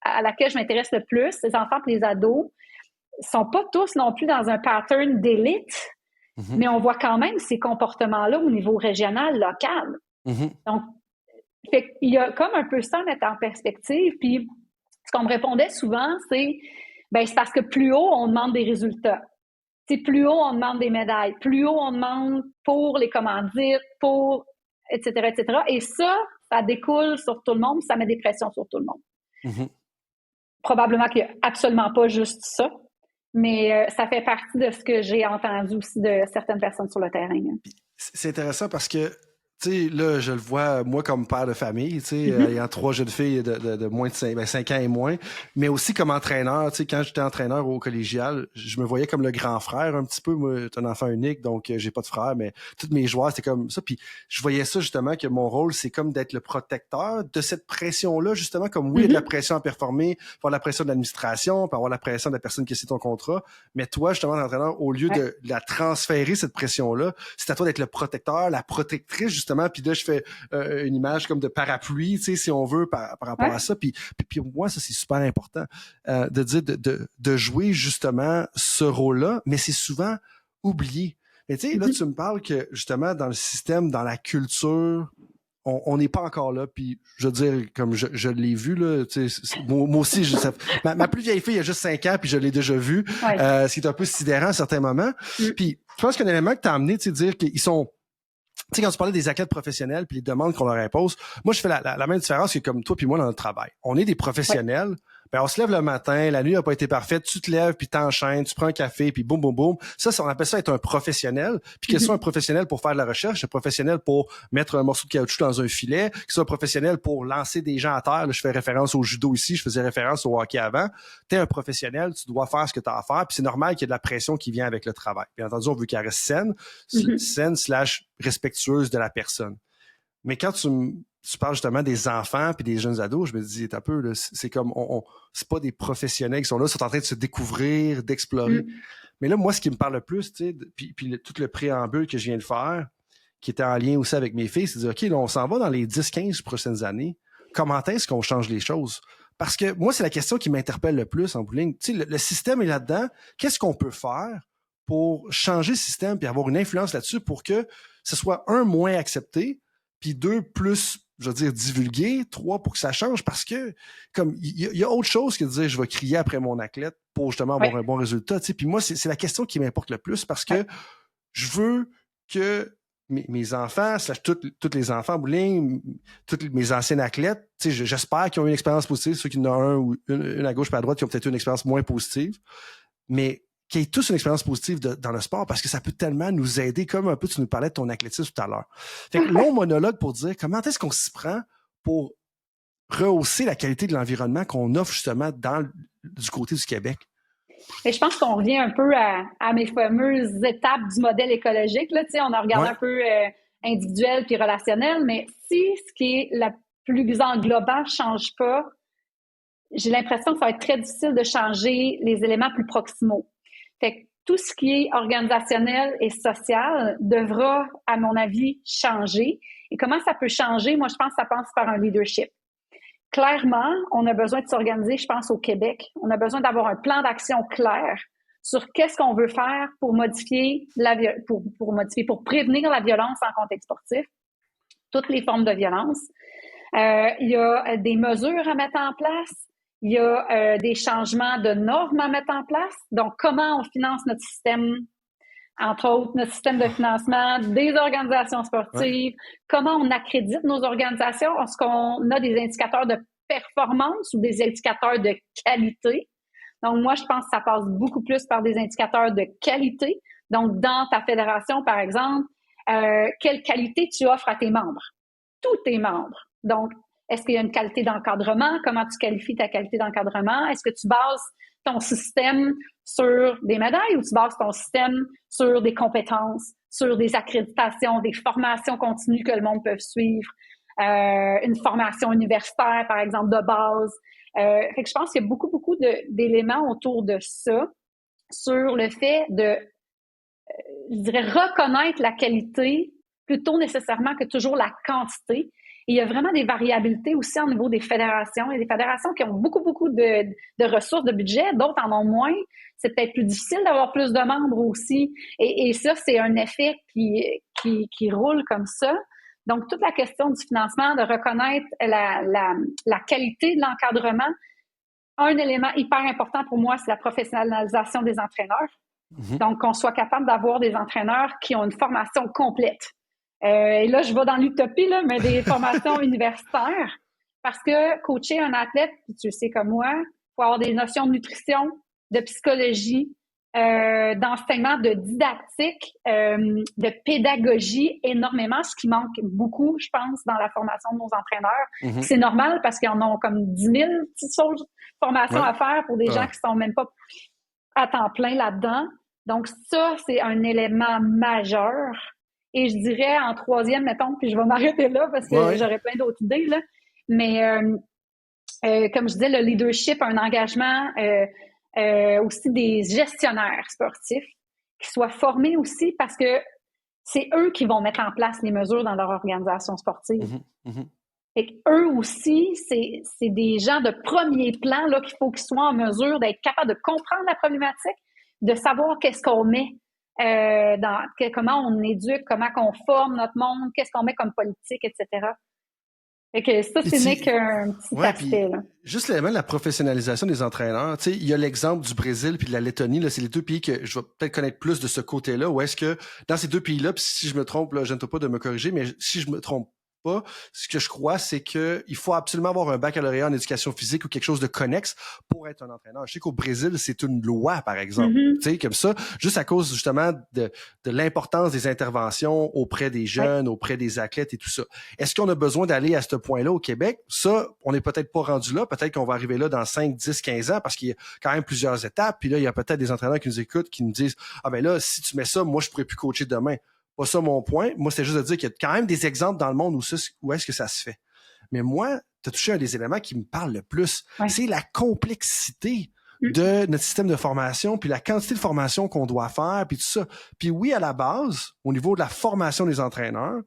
à laquelle je m'intéresse le plus, les enfants et les ados, sont pas tous non plus dans un pattern d'élite, mais on voit quand même ces comportements-là au niveau régional, local. Donc, il y a comme un peu ça à mettre en perspective. Puis, ce qu'on me répondait souvent, c'est parce que plus haut, on demande des résultats. T'sais, plus haut, on demande des médailles. Plus haut, on demande pour les commandites, etc., etc. Et ça découle sur tout le monde, ça met des pressions sur tout le monde. Probablement qu'il n'y a absolument pas juste ça, mais ça fait partie de ce que j'ai entendu aussi de certaines personnes sur le terrain. C'est intéressant parce que tu sais, là, je le vois, moi, comme père de famille, tu sais, ayant 3 jeunes filles de moins de 5 ans et moins, mais aussi comme entraîneur, tu sais, quand j'étais entraîneur au collégial, je me voyais comme le grand frère un petit peu. Moi, j'étais un enfant unique, donc j'ai pas de frère, mais tous mes joueurs, c'était comme ça. Puis je voyais ça, justement, que mon rôle, c'est comme d'être le protecteur de cette pression-là, justement, comme oui, il y a de la pression à performer, avoir la pression de l'administration, puis avoir la pression de la personne qui a signé ton contrat, mais toi, justement, l'entraîneur, au lieu de la transférer, cette pression-là, c'est à toi d'être le protecteur, la protectrice, justement. Puis là, je fais une image comme de parapluie, tu sais, si on veut, par rapport à ça. Puis moi, ça, c'est super important de dire de jouer justement ce rôle-là, mais c'est souvent oublié. Mais tu sais, là, tu me parles que justement, dans le système, dans la culture, on n'est pas encore là. Puis je veux dire, comme je l'ai vu, là, tu sais, moi aussi, ma plus vieille fille, il y a juste 5 ans, puis je l'ai déjà vue, ce qui est un peu sidérant à certains moments. Puis je pense qu'un élément que tu as amené, tu sais, dire qu'ils sont... Tu sais, quand tu parlais des athlètes professionnels puis les demandes qu'on leur impose, moi, je fais la même différence que comme toi puis moi dans notre travail. On est des professionnels. Ben, on se lève le matin, la nuit n'a pas été parfaite, tu te lèves puis t'enchaînes, tu prends un café puis boum, boum, boum. Ça, on appelle ça être un professionnel. Puis qu'il soit un professionnel pour faire de la recherche, un professionnel pour mettre un morceau de caoutchouc dans un filet, qu'il soit un professionnel pour lancer des gens à terre. Là, je fais référence au judo ici, je faisais référence au hockey avant. T'es un professionnel, tu dois faire ce que tu as à faire. Puis c'est normal qu'il y ait de la pression qui vient avec le travail. Bien entendu, on veut qu'elle reste saine, respectueuse de la personne. Mais quand tu parles justement des enfants puis des jeunes ados, je me dis, un peu, là, c'est comme, c'est pas des professionnels qui sont là, ils sont en train de se découvrir, d'explorer. Mais là, moi, ce qui me parle le plus, tu sais, puis tout le préambule que je viens de faire, qui était en lien aussi avec mes filles, c'est de dire, OK, là, on s'en va dans les 10-15 prochaines années. Comment est-ce qu'on change les choses? Parce que moi, c'est la question qui m'interpelle le plus en bout de ligne. Tu sais, le système est là-dedans. Qu'est-ce qu'on peut faire pour changer le système puis avoir une influence là-dessus pour que ce soit, 1, moins accepté, puis 2, plus, je veux dire, divulgué, 3, pour que ça change, parce que comme il y a autre chose que de dire je vais crier après mon athlète pour justement avoir un bon résultat. Tu sais. Puis moi, c'est la question qui m'importe le plus parce que je veux que mes enfants, tous les enfants bowling, tous mes anciens athlètes, tu sais, j'espère qu'ils ont eu une expérience positive, ceux qui en ont un ou une à gauche et à droite qui ont peut-être eu une expérience moins positive, mais qu'ils aient tous une expérience positive dans le sport parce que ça peut tellement nous aider, comme un peu tu nous parlais de ton athlétisme tout à l'heure. Fait que long monologue pour dire comment est-ce qu'on s'y prend pour rehausser la qualité de l'environnement qu'on offre justement du côté du Québec. Et je pense qu'on revient un peu à mes fameuses étapes du modèle écologique. Là, on a regardé un peu individuel puis relationnel, mais si ce qui est le plus englobant ne change pas, j'ai l'impression que ça va être très difficile de changer les éléments plus proximaux. Fait que tout ce qui est organisationnel et social devra, à mon avis, changer. Et comment ça peut changer? Moi, je pense que ça passe par un leadership. Clairement, on a besoin de s'organiser, je pense, au Québec. On a besoin d'avoir un plan d'action clair sur qu'est-ce qu'on veut faire pour modifier pour prévenir la violence en contexte sportif, toutes les formes de violence. Il y a des mesures à mettre en place. Il y a des changements de normes à mettre en place. Donc, comment on finance notre système, entre autres, notre système de financement des organisations sportives, comment on accrédite nos organisations, est-ce qu'on a des indicateurs de performance ou des indicateurs de qualité. Donc, moi, je pense que ça passe beaucoup plus par des indicateurs de qualité. Donc, dans ta fédération, par exemple, quelle qualité tu offres à tes membres? Tous tes membres. Donc, est-ce qu'il y a une qualité d'encadrement? Comment tu qualifies ta qualité d'encadrement? Est-ce que tu bases ton système sur des médailles ou tu bases ton système sur des compétences, sur des accréditations, des formations continues que le monde peut suivre, une formation universitaire, par exemple, de base? Fait que je pense qu'il y a beaucoup d'éléments autour de ça, sur le fait de, je dirais, reconnaître la qualité plutôt nécessairement que toujours la quantité. Et il y a vraiment des variabilités aussi au niveau des fédérations. Il y a des fédérations qui ont beaucoup de ressources, de budget, d'autres en ont moins. C'est peut-être plus difficile d'avoir plus de membres aussi. Et ça, c'est un effet qui roule comme ça. Donc, toute la question du financement, de reconnaître la qualité de l'encadrement. Un élément hyper important pour moi, c'est la professionnalisation des entraîneurs. Mm-hmm. Donc, qu'on soit capable d'avoir des entraîneurs qui ont une formation complète. Et là, je vais dans l'utopie, là, mais des formations universitaires. Parce que coacher un athlète, tu le sais comme moi, il faut avoir des notions de nutrition, de psychologie, d'enseignement, de didactique, de pédagogie énormément, ce qui manque beaucoup, je pense, dans la formation de nos entraîneurs. Mm-hmm. C'est normal parce qu'ils en ont comme 10 000 petites formations à faire pour des gens qui sont même pas à temps plein là-dedans. Donc ça, c'est un élément majeur. Et je dirais en troisième, mettons, puis je vais m'arrêter là parce que j'aurais plein d'autres idées, là. Mais comme je disais, le leadership, un engagement, aussi des gestionnaires sportifs qui soient formés aussi parce que c'est eux qui vont mettre en place les mesures dans leur organisation sportive. Mm-hmm. Mm-hmm. Et eux aussi, c'est des gens de premier plan là, qu'il faut qu'ils soient en mesure d'être capables de comprendre la problématique, de savoir qu'est-ce qu'on met. Comment on éduque, comment on forme notre monde, qu'est-ce qu'on met comme politique, etc. Fait que ça, ce n'est qu'un petit aspect. Là. Juste l'élément de la professionnalisation des entraîneurs, tu sais, il y a l'exemple du Brésil puis de la Lettonie, là, c'est les deux pays que je vais peut-être connaître plus de ce côté-là, où est-ce que dans ces deux pays-là, puis si je me trompe, là, je ne pas de me corriger, mais si je me trompe pas, ce que je crois, c'est que il faut absolument avoir un baccalauréat en éducation physique ou quelque chose de connexe pour être un entraîneur. Je sais qu'au Brésil, c'est une loi, par exemple. Mm-hmm. Tu sais, comme ça, juste à cause justement de l'importance des interventions auprès des jeunes, auprès des athlètes et tout ça. Est-ce qu'on a besoin d'aller à ce point-là au Québec? Ça, on n'est peut-être pas rendu là. Peut-être qu'on va arriver là dans 5, 10, 15 ans parce qu'il y a quand même plusieurs étapes. Puis là, il y a peut-être des entraîneurs qui nous écoutent, qui nous disent « Ah ben là, si tu mets ça, moi, je pourrais plus coacher demain. » Pas ça mon point. Moi, c'est juste de dire qu'il y a quand même des exemples dans le monde où est-ce que ça se fait. Mais moi, tu as touché un des éléments qui me parle le plus. Ouais. C'est la complexité de notre système de formation, puis la quantité de formation qu'on doit faire, puis tout ça. Puis oui, à la base, au niveau de la formation des entraîneurs,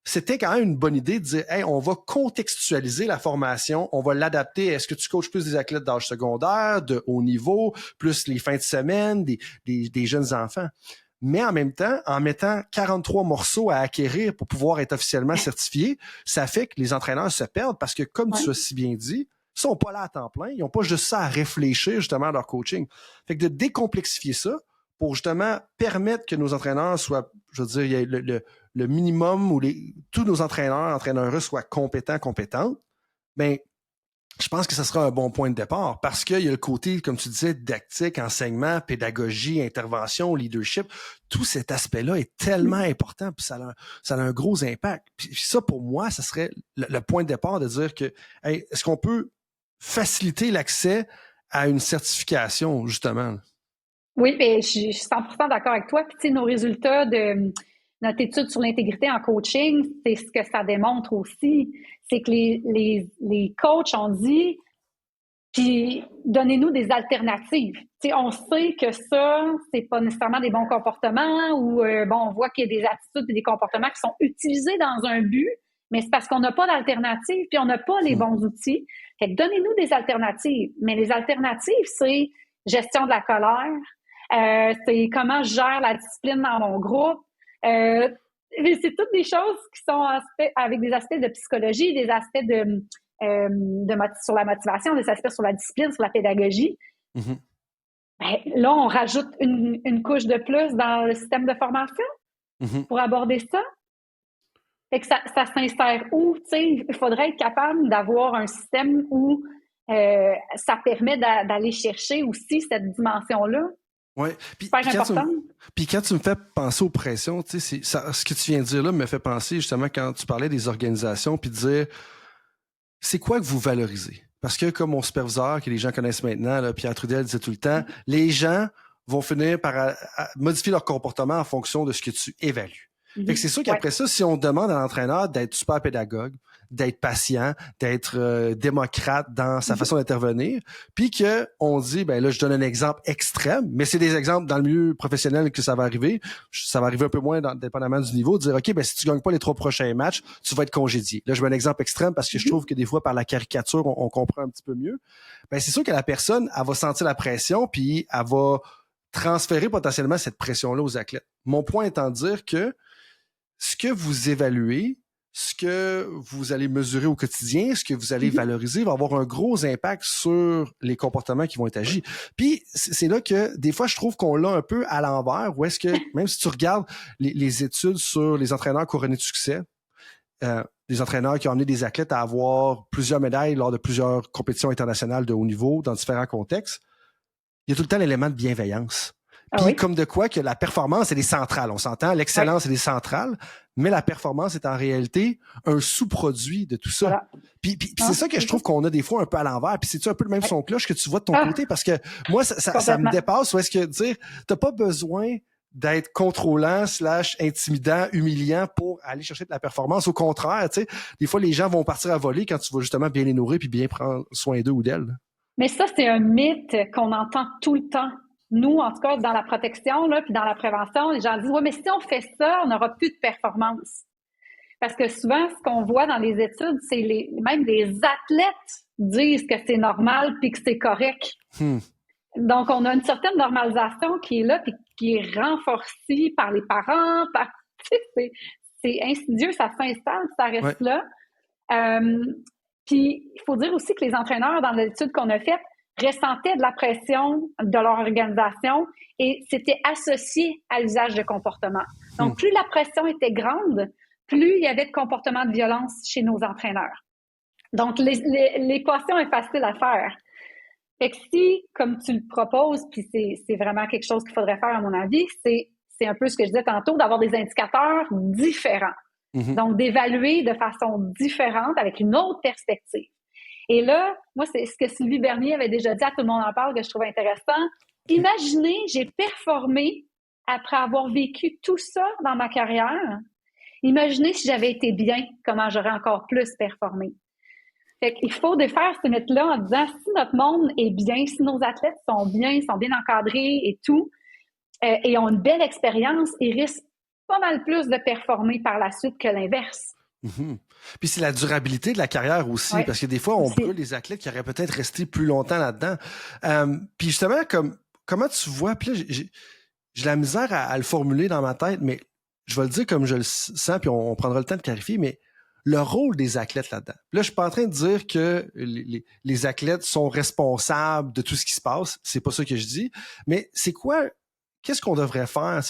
c'était quand même une bonne idée de dire « Hey, on va contextualiser la formation, on va l'adapter. Est-ce que tu coaches plus des athlètes d'âge secondaire, de haut niveau, plus les fins de semaine, des jeunes enfants? » Mais en même temps, en mettant 43 morceaux à acquérir pour pouvoir être officiellement certifié, ça fait que les entraîneurs se perdent parce que, comme tu as si bien dit, ils sont pas là à temps plein, ils n'ont pas juste ça à réfléchir justement à leur coaching. Fait que de décomplexifier ça pour justement permettre que nos entraîneurs soient, je veux dire, il y a le minimum où tous nos entraîneurs soient compétentes, ben je pense que ça sera un bon point de départ parce qu'il y a le côté, comme tu disais, didactique, enseignement, pédagogie, intervention, leadership. Tout cet aspect-là est tellement important puis ça a un gros impact. Puis ça, pour moi, ça serait le point de départ de dire que hey, est-ce qu'on peut faciliter l'accès à une certification, justement? Oui, mais je suis 100% d'accord avec toi. Puis, tu sais, nos résultats de notre étude sur l'intégrité en coaching, c'est ce que ça démontre aussi. C'est que les coachs ont dit, puis donnez-nous des alternatives. Tu sais, on sait que ça, c'est pas nécessairement des bons comportements ou on voit qu'il y a des attitudes et des comportements qui sont utilisés dans un but, mais c'est parce qu'on n'a pas d'alternative puis on n'a pas les bons outils. Fait que donnez-nous des alternatives. Mais les alternatives, c'est gestion de la colère, C'est comment je gère la discipline dans mon groupe. C'est toutes des choses qui sont avec des aspects de psychologie, des aspects sur la motivation, des aspects sur la discipline, sur la pédagogie. Mm-hmm. Ben, là, on rajoute une couche de plus dans le système de formation pour aborder ça. Fait que ça s'insère où? Il faudrait être capable d'avoir un système où ça permet d'aller chercher aussi cette dimension-là. Oui. Super important. Puis quand tu me fais penser aux pressions, ce que tu viens de dire là me fait penser justement quand tu parlais des organisations, puis de dire, c'est quoi que vous valorisez? Parce que comme mon superviseur, que les gens connaissent maintenant, là, Pierre Trudel disait tout le temps, les gens vont finir par modifier leur comportement en fonction de ce que tu évalues. Fait que c'est sûr qu'après ça, si on demande à l'entraîneur d'être super pédagogue, d'être patient, d'être démocrate dans sa façon d'intervenir, puis que on dit, ben là, je donne un exemple extrême, mais c'est des exemples dans le milieu professionnel que ça va arriver. Ça va arriver un peu moins dépendamment du niveau, de dire, OK, ben si tu gagnes pas les 3 prochains matchs, tu vas être congédié. Là, je mets un exemple extrême parce que je trouve que des fois, par la caricature, on comprend un petit peu mieux. Ben c'est sûr que la personne, elle va sentir la pression, puis elle va transférer potentiellement cette pression-là aux athlètes. Mon point étant de dire que ce que vous évaluez, ce que vous allez mesurer au quotidien, ce que vous allez valoriser va avoir un gros impact sur les comportements qui vont être agis. Puis, c'est là que des fois, je trouve qu'on l'a un peu à l'envers, où est-ce que, même si tu regardes les études sur les entraîneurs couronnés de succès, des entraîneurs qui ont amené des athlètes à avoir plusieurs médailles lors de plusieurs compétitions internationales de haut niveau dans différents contextes, il y a tout le temps l'élément de bienveillance. Puis comme de quoi que la performance, elle est centrale. On s'entend, l'excellence, elle est centrale, mais la performance est en réalité un sous-produit de tout ça. Voilà. Puis c'est ça que je trouve qu'on a des fois un peu à l'envers. Puis c'est-tu un peu le même son de cloche que tu vois de ton côté? Parce que moi, ça me dépasse. Ou est-ce que dire, t'as pas besoin d'être contrôlant / intimidant, humiliant pour aller chercher de la performance. Au contraire, tu sais, des fois, les gens vont partir à voler quand tu vas justement bien les nourrir puis bien prendre soin d'eux ou d'elles. Mais ça, c'est un mythe qu'on entend tout le temps. Nous, en tout cas, dans la protection, là, puis dans la prévention, les gens disent, ouais, mais si on fait ça, on n'aura plus de performance. Parce que souvent, ce qu'on voit dans les études, c'est même les athlètes disent que c'est normal puis que c'est correct. Donc, on a une certaine normalisation qui est là puis qui est renforcée par les parents. C'est insidieux, ça s'installe, ça reste là. Puis, il faut dire aussi que les entraîneurs, dans l'étude qu'on a faite, ressentaient de la pression de leur organisation et c'était associé à l'usage de comportement. Donc, plus la pression était grande, plus il y avait de comportements de violence chez nos entraîneurs. Donc, l'équation est facile à faire. Fait que si, comme tu le proposes, puis c'est vraiment quelque chose qu'il faudrait faire à mon avis, c'est un peu ce que je disais tantôt, d'avoir des indicateurs différents. Donc, d'évaluer de façon différente avec une autre perspective. Et là, moi, c'est ce que Sylvie Bernier avait déjà dit à Tout le monde en parle que je trouve intéressant. Imaginez, j'ai performé après avoir vécu tout ça dans ma carrière. Imaginez si j'avais été bien, comment j'aurais encore plus performé. Fait qu'il faut défaire ce mythe-là en disant si notre monde est bien, si nos athlètes sont bien encadrés et tout, et ont une belle expérience, ils risquent pas mal plus de performer par la suite que l'inverse. Puis c'est la durabilité de la carrière aussi, parce que des fois, on brûle les athlètes qui auraient peut-être resté plus longtemps là-dedans. Puis justement, comment tu vois, puis là, j'ai la misère à le formuler dans ma tête, mais je vais le dire comme je le sens, puis on prendra le temps de clarifier, mais le rôle des athlètes là-dedans. Puis là, je suis pas en train de dire que les athlètes sont responsables de tout ce qui se passe, c'est pas ça que je dis, mais c'est quoi, qu'est-ce qu'on devrait faire?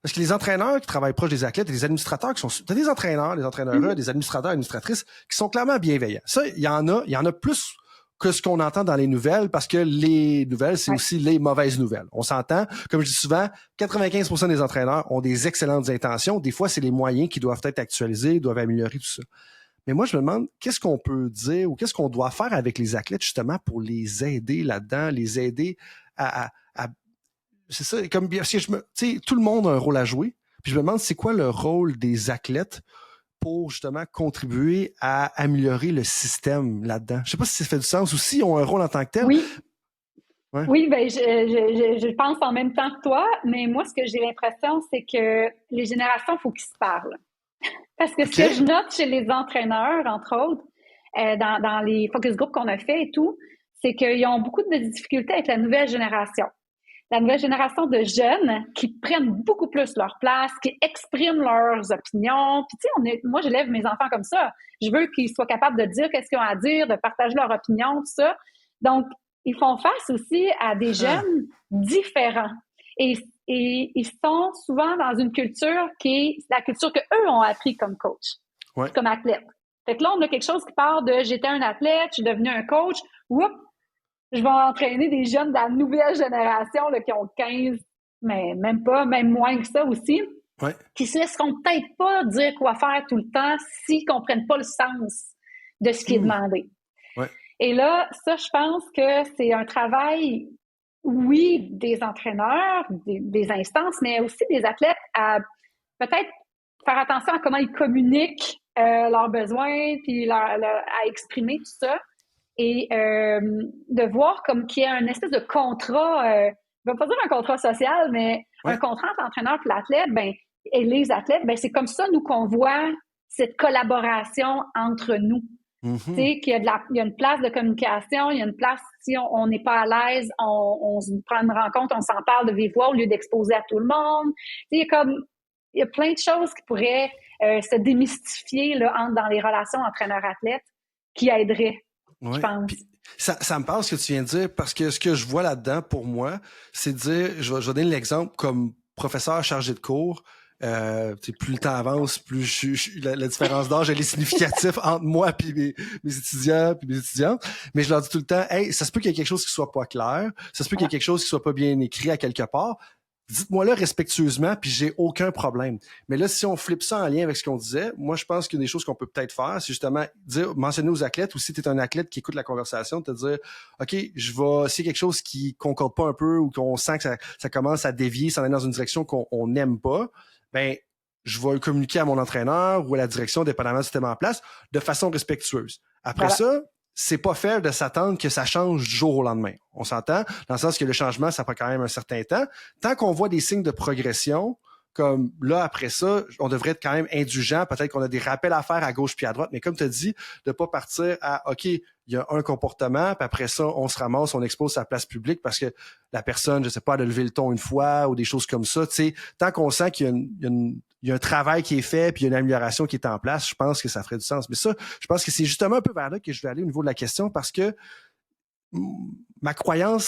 Parce que les entraîneurs qui travaillent proche des athlètes et les administrateurs qui sont... T'as des entraîneurs, des entraîneurs, des administrateurs, administratrices qui sont clairement bienveillants. Ça, il y en a plus que ce qu'on entend dans les nouvelles parce que les nouvelles, c'est aussi les mauvaises nouvelles. On s'entend. Comme je dis souvent, 95% des entraîneurs ont des excellentes intentions. Des fois, c'est les moyens qui doivent être actualisés, doivent améliorer tout ça. Mais moi, je me demande, qu'est-ce qu'on peut dire ou qu'est-ce qu'on doit faire avec les athlètes justement pour les aider là-dedans, les aider à c'est ça, comme bien, tu sais, tout le monde a un rôle à jouer. Puis je me demande, c'est quoi le rôle des athlètes pour justement contribuer à améliorer le système là-dedans? Je sais pas si ça fait du sens ou s'ils ont un rôle en tant que tel. Oui. Ouais. Oui, ben je pense en même temps que toi, mais moi, ce que j'ai l'impression, c'est que les générations, il faut qu'ils se parlent. Parce que ce que je note chez les entraîneurs, entre autres, dans les focus group qu'on a fait et tout, c'est qu'ils ont beaucoup de difficultés avec la nouvelle génération. la nouvelle génération de jeunes qui prennent beaucoup plus leur place, qui expriment leurs opinions. Puis tu sais, moi, j'élève mes enfants comme ça. Je veux qu'ils soient capables de dire qu'est-ce qu'ils ont à dire, de partager leur opinion, tout ça. Donc, ils font face aussi à des jeunes différents. Et ils sont souvent dans une culture qui est la culture qu'eux ont appris comme coach, comme athlète. Fait que là, on a quelque chose qui part de « j'étais un athlète, je suis devenu un coach », oups, je vais entraîner des jeunes de la nouvelle génération là, qui ont 15, mais même moins que ça aussi, qui ne laisseront peut-être pas dire quoi faire tout le temps s'ils ne comprennent pas le sens de ce qui est demandé. Ouais. Et là, ça, je pense que c'est un travail, oui, des entraîneurs, des instances, mais aussi des athlètes à peut-être faire attention à comment ils communiquent leurs besoins, puis à exprimer tout ça. Et de voir comme qu'il y a une espèce de contrat, je ne vais pas dire un contrat social, mais un contrat entre l'entraîneur et l'athlète, et les athlètes, c'est comme ça, nous, qu'on voit cette collaboration entre nous. Tu sais, qu'il y a une place de communication, il y a une place, si on n'est pas à l'aise, on se prend une rencontre, on s'en parle de vive voix au lieu d'exposer à tout le monde. Tu sais, il y a plein de choses qui pourraient se démystifier là, dans les relations entraîneur-athlète qui aideraient. Je pense. Puis, ça me parle ce que tu viens de dire, parce que ce que je vois là-dedans, pour moi, c'est de dire, je vais donner l'exemple comme professeur chargé de cours, plus le temps avance, plus la différence d'âge, elle est significative entre moi et mes étudiants puis mes étudiantes, mais je leur dis tout le temps, hey, ça se peut qu'il y ait quelque chose qui soit pas clair, ça se peut qu'il y ait quelque chose qui soit pas bien écrit à quelque part, dites-moi-le respectueusement, puis j'ai aucun problème. Mais là, si on flippe ça en lien avec ce qu'on disait, moi, je pense qu'une des choses qu'on peut peut-être faire, c'est justement mentionner aux athlètes, ou si tu es un athlète qui écoute la conversation, te dire, OK, s'il y a quelque chose qui concorde pas un peu, ou qu'on sent que ça commence à dévier, s'en aller dans une direction qu'on n'aime pas, je vais le communiquer à mon entraîneur ou à la direction, dépendamment du système en place, de façon respectueuse. Après ça, c'est pas fair de s'attendre que ça change du jour au lendemain. On s'entend, dans le sens que le changement, ça prend quand même un certain temps. Tant qu'on voit des signes de progression, comme là, après ça, on devrait être quand même indulgent. Peut-être qu'on a des rappels à faire à gauche puis à droite, mais comme tu as dit, de pas partir à, OK, il y a un comportement, puis après ça, on se ramasse, on expose sa place publique parce que la personne, je sais pas, a levé le ton une fois ou des choses comme ça. Tu sais, tant qu'on sent qu'il y a un travail qui est fait puis il y a une amélioration qui est en place, je pense que ça ferait du sens. Mais ça, je pense que c'est justement un peu vers là que je vais aller au niveau de la question, parce que ma croyance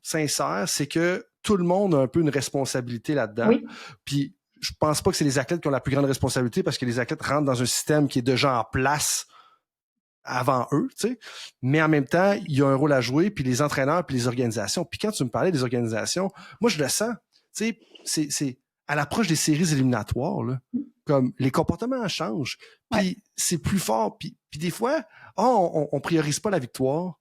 sincère, c'est que tout le monde a un peu une responsabilité là-dedans. Oui. Puis je pense pas que c'est les athlètes qui ont la plus grande responsabilité, parce que les athlètes rentrent dans un système qui est déjà en place avant eux, tu sais. Mais en même temps, il y a un rôle à jouer, puis les entraîneurs, puis les organisations. Puis quand tu me parlais des organisations, moi, je le sens. Tu sais, c'est à l'approche des séries éliminatoires, là, comme les comportements changent, puis c'est plus fort. Puis des fois, on priorise pas la victoire.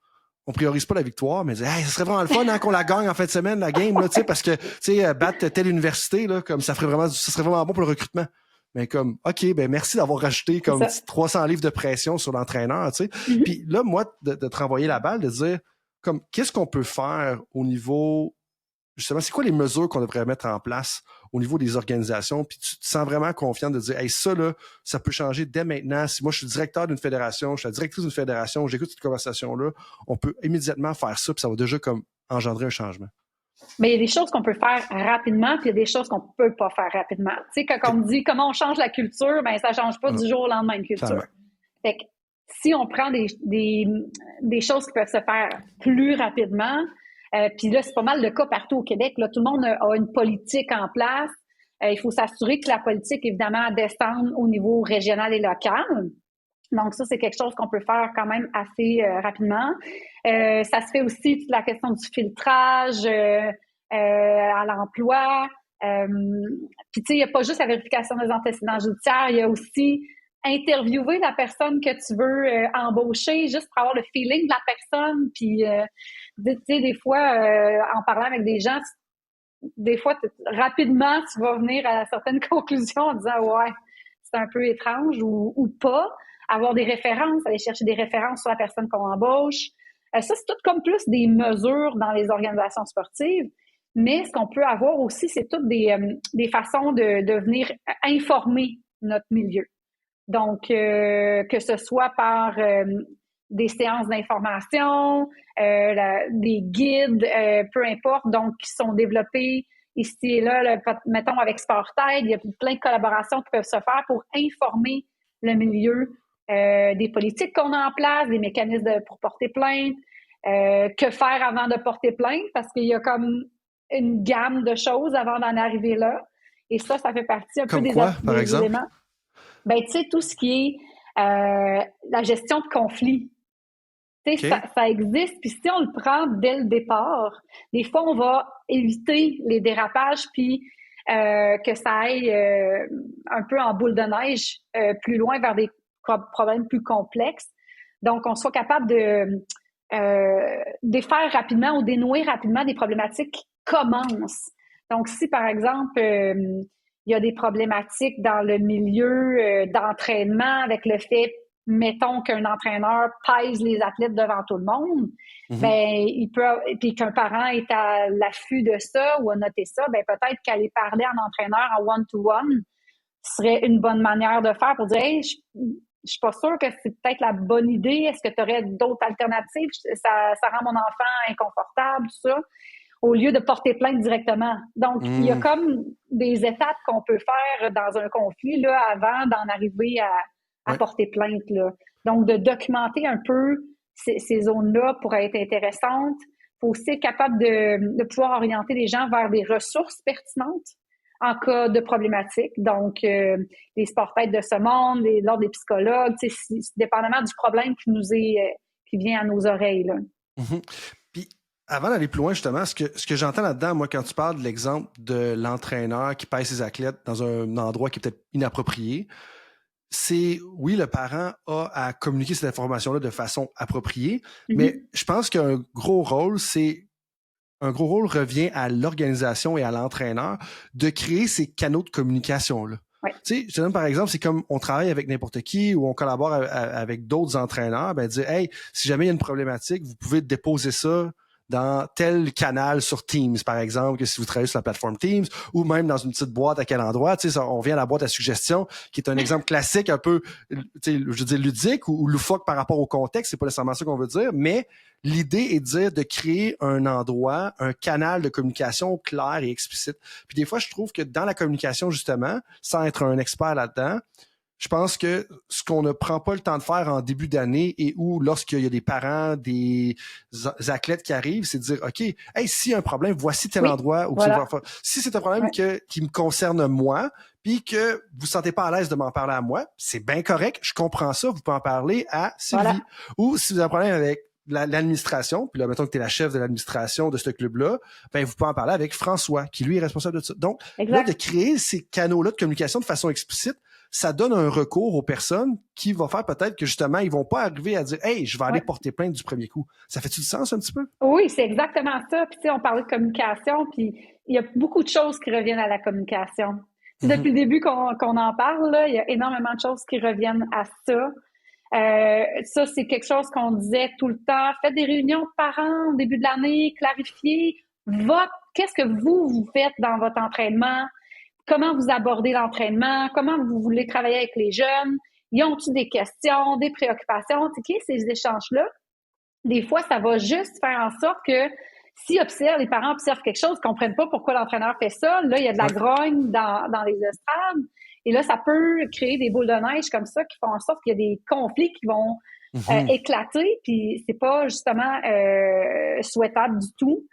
On priorise pas la victoire, mais hey, ça serait vraiment le fun qu'on la gagne en fin de semaine, la game, là, tu sais, parce que, tu sais, battre telle université, là, comme ça serait vraiment bon pour le recrutement. Mais comme, OK, merci d'avoir rajouté comme 300 livres de pression sur l'entraîneur, tu sais. Mm-hmm. Puis là, moi, de te renvoyer la balle, de dire, comme, qu'est-ce qu'on peut faire au niveau, justement, c'est quoi les mesures qu'on devrait mettre en place au niveau des organisations, puis tu te sens vraiment confiant de dire, hey, ça, là, ça peut changer dès maintenant. Si moi, je suis directeur d'une fédération, je suis la directrice d'une fédération, j'écoute cette conversation-là, on peut immédiatement faire ça, puis ça va déjà comme engendrer un changement. Mais il y a des choses qu'on peut faire rapidement, puis il y a des choses qu'on peut pas faire rapidement. Tu sais, quand on me dit comment on change la culture, ça change pas du jour au lendemain, une culture. Fait que si on prend des choses qui peuvent se faire plus rapidement, puis là, c'est pas mal le cas partout au Québec. Là, tout le monde a une politique en place. Il faut s'assurer que la politique, évidemment, descende au niveau régional et local. Donc, ça, c'est quelque chose qu'on peut faire quand même assez rapidement. Ça se fait aussi toute la question du filtrage à l'emploi. Puis, tu sais, il n'y a pas juste la vérification des antécédents judiciaires, il y a aussi interviewer la personne que tu veux embaucher, juste pour avoir le feeling de la personne. Puis, tu sais, des fois, en parlant avec des gens, des fois, rapidement, tu vas venir à certaines conclusions en disant « Ouais, c'est un peu étrange » ou pas. Avoir des références, aller chercher des références sur la personne qu'on embauche. Ça, c'est tout comme plus des mesures dans les organisations sportives. Mais ce qu'on peut avoir aussi, c'est toutes des façons de venir informer notre milieu. Donc, que ce soit par des séances d'information, des guides, peu importe, donc qui sont développés ici et là, mettons avec SportAide, il y a plein de collaborations qui peuvent se faire pour informer le milieu des politiques qu'on a en place, des mécanismes pour porter plainte, que faire avant de porter plainte, parce qu'il y a comme une gamme de choses avant d'en arriver là. Et ça fait partie un comme peu quoi, par des exemple? éléments. Ben, tu sais, tout ce qui est la gestion de conflits. Tu sais, ça existe, puis si on le prend dès le départ, des fois, on va éviter les dérapages, puis que ça aille un peu en boule de neige plus loin vers des problèmes plus complexes. Donc, on soit capable de défaire rapidement ou dénouer rapidement des problématiques qui commencent. Donc, si, par exemple, il y a des problématiques dans le milieu d'entraînement avec le fait, mettons qu'un entraîneur pèse les athlètes devant tout le monde, ben il peut, puis qu'un parent est à l'affût de ça ou a noté ça, ben peut-être qu'aller parler à un entraîneur en one-to-one serait une bonne manière de faire pour dire, hey, je suis pas sûre que c'est peut-être la bonne idée. Est-ce que tu aurais d'autres alternatives? Ça rend mon enfant inconfortable, tout ça, au lieu de porter plainte directement. Donc, il y a comme des étapes qu'on peut faire dans un conflit là, avant d'en arriver à porter plainte. Là. Donc, de documenter un peu ces zones-là pourrait être intéressante. Il faut aussi être capable de pouvoir orienter les gens vers des ressources pertinentes en cas de problématique. Donc, les SportAide de ce monde, l'ordre des psychologues, dépendamment du problème qui vient à nos oreilles. Là. Puis, avant d'aller plus loin, justement, ce que j'entends là-dedans, moi, quand tu parles de l'exemple de l'entraîneur qui pèse ses athlètes dans un endroit qui est peut-être inapproprié, c'est, oui, le parent a à communiquer cette information-là de façon appropriée, mais je pense qu'un gros rôle revient à l'organisation et à l'entraîneur de créer ces canaux de communication-là. Ouais. Tu sais, je te donne par exemple, c'est comme on travaille avec n'importe qui ou on collabore avec d'autres entraîneurs, ben dire, hey, si jamais il y a une problématique, vous pouvez déposer ça dans tel canal sur Teams, par exemple, que si vous travaillez sur la plateforme Teams, ou même dans une petite boîte à quel endroit, tu sais, on vient à la boîte à suggestions, qui est un exemple classique un peu, tu sais, je veux dire ludique ou loufoque par rapport au contexte, c'est pas nécessairement ça qu'on veut dire, mais l'idée est de dire de créer un endroit, un canal de communication clair et explicite. Puis des fois, je trouve que dans la communication, justement, sans être un expert là-dedans, je pense que ce qu'on ne prend pas le temps de faire en début d'année et où lorsqu'il y a des parents, des athlètes qui arrivent, c'est de dire, OK, hey, s'il y a un problème, voici tel endroit où voilà. Si c'est un problème qui me concerne moi, puis que vous ne sentez pas à l'aise de m'en parler à moi, c'est bien correct, je comprends ça, vous pouvez en parler à Sylvie. Voilà. Ou si vous avez un problème avec l'administration, puis là, mettons que tu es la chef de l'administration de ce club-là, ben vous pouvez en parler avec François, qui lui est responsable de ça. Donc, là, de créer ces canaux-là de communication de façon explicite, ça donne un recours aux personnes qui vont faire peut-être que justement, ils vont pas arriver à dire « Hey, je vais aller porter plainte du premier coup ». Ça fait-tu du sens un petit peu? Oui, c'est exactement ça. Puis tu sais, on parlait de communication, puis il y a beaucoup de choses qui reviennent à la communication. Depuis le début qu'on en parle, là, il y a énormément de choses qui reviennent à ça. Ça, c'est quelque chose qu'on disait tout le temps. Faites des réunions de parents au début de l'année, clarifiez qu'est-ce que vous faites dans votre entraînement, comment vous abordez l'entraînement, comment vous voulez travailler avec les jeunes, y ont-ils des questions, des préoccupations, tu sais, ces échanges-là. Des fois, ça va juste faire en sorte que si les parents observent quelque chose, ne comprennent pas pourquoi l'entraîneur fait ça, là, il y a de la grogne dans les estrades. Et là, ça peut créer des boules de neige comme ça qui font en sorte qu'il y a des conflits qui vont éclater, puis c'est pas justement souhaitable du tout.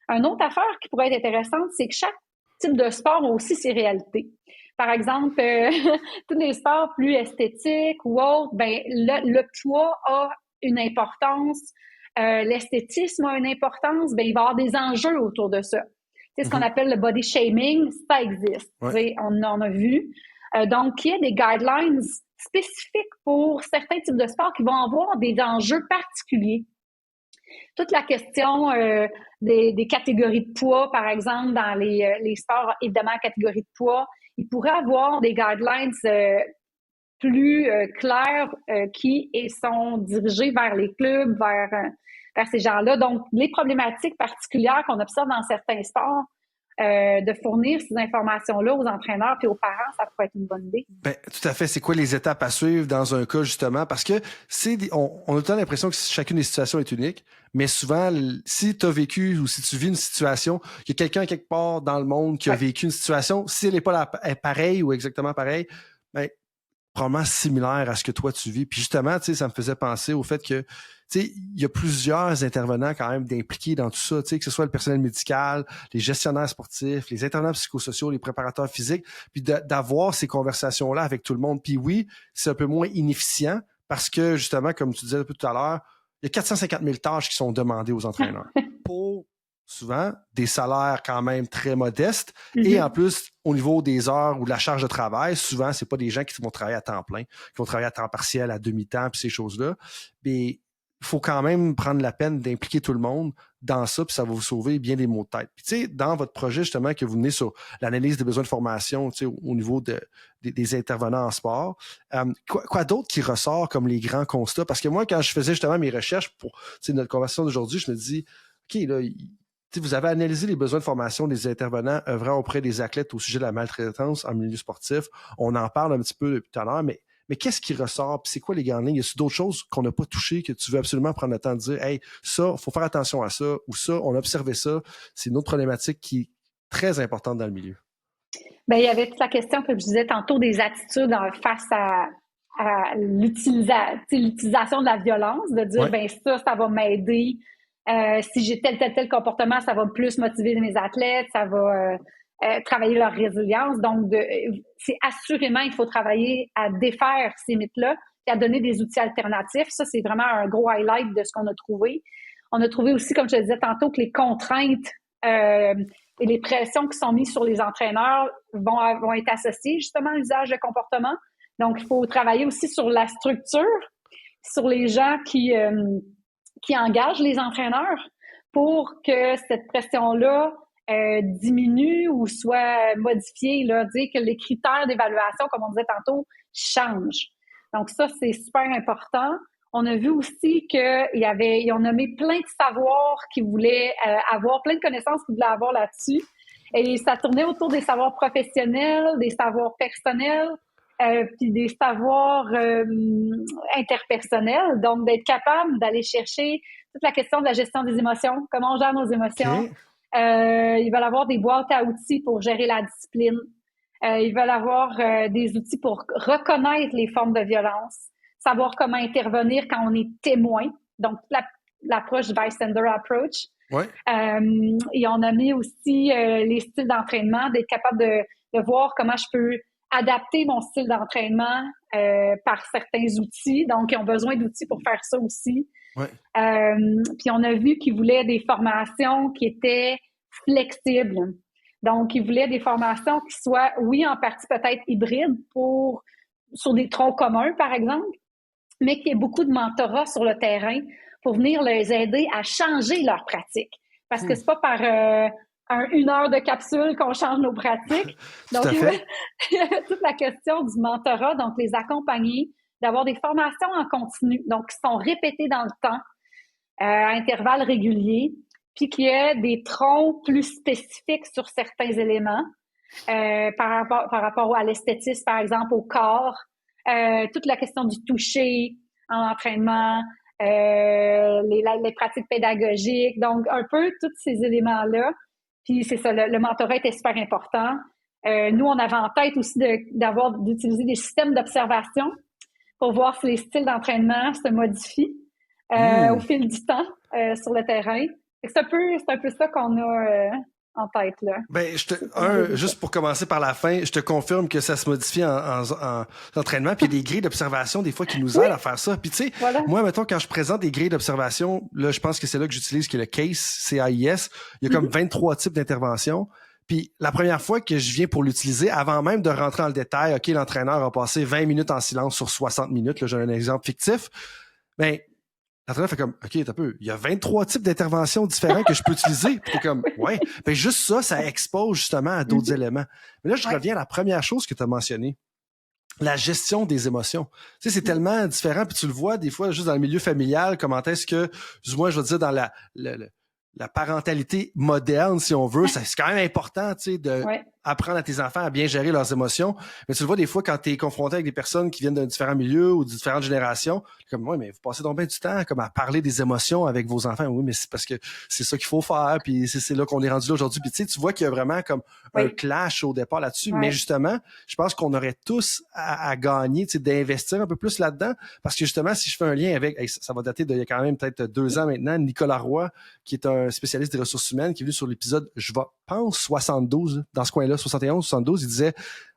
Une autre affaire qui pourrait être intéressante, c'est que chaque type de sport a aussi ses réalités. Par exemple, tous les sports plus esthétiques ou autres, ben le poids a une importance, l'esthétisme a une importance, ben il va y avoir des enjeux autour de ça. C'est ce qu'on appelle le body shaming, ça existe. On en a vu. Donc, il y a des guidelines spécifiques pour certains types de sports qui vont avoir des enjeux particuliers. Toute la question des catégories de poids, par exemple, dans les sports, évidemment, catégories de poids, il pourrait avoir des guidelines plus clairs qui sont dirigés vers les clubs, vers ces gens-là. Donc, les problématiques particulières qu'on observe dans certains sports de fournir ces informations-là aux entraîneurs puis aux parents, ça pourrait être une bonne idée. Ben, tout à fait. C'est quoi les étapes à suivre dans un cas, justement? Parce que on a tout le temps l'impression que chacune des situations est unique, mais souvent, si tu as vécu ou si tu vis une situation, il y a quelqu'un quelque part dans le monde qui a vécu une situation, si elle n'est pas pareille ou exactement pareille, ben, probablement similaire à ce que toi tu vis. Puis justement, tu sais, ça me faisait penser au fait que, tu sais, il y a plusieurs intervenants quand même d'impliqués dans tout ça, tu sais, que ce soit le personnel médical, les gestionnaires sportifs, les intervenants psychosociaux, les préparateurs physiques, puis d'avoir ces conversations-là avec tout le monde. Puis oui, c'est un peu moins inefficient parce que justement, comme tu disais un peu tout à l'heure, il y a 450 000 tâches qui sont demandées aux entraîneurs pour souvent des salaires quand même très modestes. Et en plus, au niveau des heures ou de la charge de travail, souvent, c'est pas des gens qui vont travailler à temps plein, qui vont travailler à temps partiel, à demi-temps, puis ces choses-là. Mais il faut quand même prendre la peine d'impliquer tout le monde dans ça, puis ça va vous sauver bien des maux de tête. Puis tu sais, dans votre projet, justement, que vous menez sur l'analyse des besoins de formation, tu sais, au niveau des intervenants en sport, quoi d'autre qui ressort comme les grands constats? Parce que moi, quand je faisais justement mes recherches pour notre conversation d'aujourd'hui, je me dis, OK, là, vous avez analysé les besoins de formation des intervenants œuvrant auprès des athlètes au sujet de la maltraitance en milieu sportif. On en parle un petit peu depuis tout à l'heure, mais qu'est-ce qui ressort? Puis c'est quoi les grandes lignes? Y a-t-il d'autres choses qu'on n'a pas touchées que tu veux absolument prendre le temps de dire, hey, ça, il faut faire attention à ça, ou ça, on a observé ça. C'est une autre problématique qui est très importante dans le milieu. Bien, il y avait toute la question que je disais tantôt des attitudes face à l'utilisation de la violence, de dire, ben ça va m'aider. Si j'ai tel comportement, ça va plus motiver mes athlètes, ça va travailler leur résilience. Donc, c'est assurément, il faut travailler à défaire ces mythes-là et à donner des outils alternatifs. Ça, c'est vraiment un gros highlight de ce qu'on a trouvé. On a trouvé aussi, comme je te disais tantôt, que les contraintes et les pressions qui sont mises sur les entraîneurs vont être associées justement à l'usage de comportement. Donc, il faut travailler aussi sur la structure, sur les gens qui engagent les entraîneurs pour que cette pression-là diminue ou soit modifiée, là, dire que les critères d'évaluation, comme on disait tantôt, changent. Donc ça, c'est super important. On a vu aussi ils ont nommé plein de savoirs qu'ils voulaient avoir, plein de connaissances qu'ils voulaient avoir là-dessus. Et ça tournait autour des savoirs professionnels, des savoirs personnels, puis des savoirs interpersonnels. Donc, d'être capable d'aller chercher toute la question de la gestion des émotions, comment on gère nos émotions. Okay. Ils veulent avoir des boîtes à outils pour gérer la discipline. Ils veulent avoir des outils pour reconnaître les formes de violence, savoir comment intervenir quand on est témoin. Donc, l'approche bystander approach. Ouais. Et on a mis aussi les styles d'entraînement, d'être capable de voir comment je peux adapter mon style d'entraînement par certains outils. Donc, ils ont besoin d'outils pour faire ça aussi. Ouais. Puis, on a vu qu'ils voulaient des formations qui étaient flexibles. Donc, ils voulaient des formations qui soient, oui, en partie peut-être hybrides sur des troncs communs, par exemple, mais qu'il y ait beaucoup de mentorat sur le terrain pour venir les aider à changer leur pratique. Parce que c'est pas par une heure de capsule qu'on change nos pratiques. Donc, il y a toute la question du mentorat, donc les accompagner, d'avoir des formations en continu, donc qui sont répétées dans le temps, à intervalles réguliers, puis qu'il y ait des troncs plus spécifiques sur certains éléments, par rapport à l'esthétisme, par exemple, au corps, toute la question du toucher en entraînement, les pratiques pédagogiques, donc un peu tous ces éléments-là. Puis c'est ça, le mentorat était super important. Nous, on avait en tête aussi d'utiliser des systèmes d'observation pour voir si les styles d'entraînement se modifient au fil du temps sur le terrain. C'est un peu ça qu'on a en tête, là. Ben, juste pour commencer par la fin, je te confirme que ça se modifie en entraînement, puis il y a des grilles d'observation des fois qui nous aident à faire ça. Puis tu sais, moi, mettons, quand je présente des grilles d'observation, là, je pense que c'est là que j'utilise, qui est le CASE, C-A-I-S. Il y a comme 23 types d'interventions. Puis la première fois que je viens pour l'utiliser, avant même de rentrer dans le détail, OK, l'entraîneur a passé 20 minutes en silence sur 60 minutes, là, j'ai un exemple fictif, ben, l'entraîneur fait comme, OK, t'as peu, il y a 23 types d'interventions différents que je peux utiliser. Puis t'es comme, ouais, ben juste ça expose justement à d'autres éléments. Mais là, je reviens à la première chose que tu as mentionnée. La gestion des émotions. Tu sais, c'est tellement différent, puis tu le vois des fois juste dans le milieu familial, comment est-ce que, du moins, je veux dire, dans la parentalité moderne, si on veut, c'est quand même important, tu sais, de apprendre à tes enfants à bien gérer leurs émotions. Mais tu le vois des fois quand tu es confronté avec des personnes qui viennent d'un différent milieu ou de différentes générations, comme moi, mais vous passez donc bien du temps comme à parler des émotions avec vos enfants. Oui, mais c'est parce que c'est ça qu'il faut faire, puis c'est là qu'on est rendu là aujourd'hui. Puis tu vois qu'il y a vraiment comme un clash au départ là-dessus. Mais justement, je pense qu'on aurait tous à gagner, tu sais, d'investir un peu plus là-dedans, parce que justement, si je fais un lien avec, ça va dater d'il y a quand même peut-être 2 ans maintenant, Nicolas Roy, qui est un spécialiste des ressources humaines, qui est venu sur l'épisode, je pense, 72, dans ce coin-là, 71, 72, il disait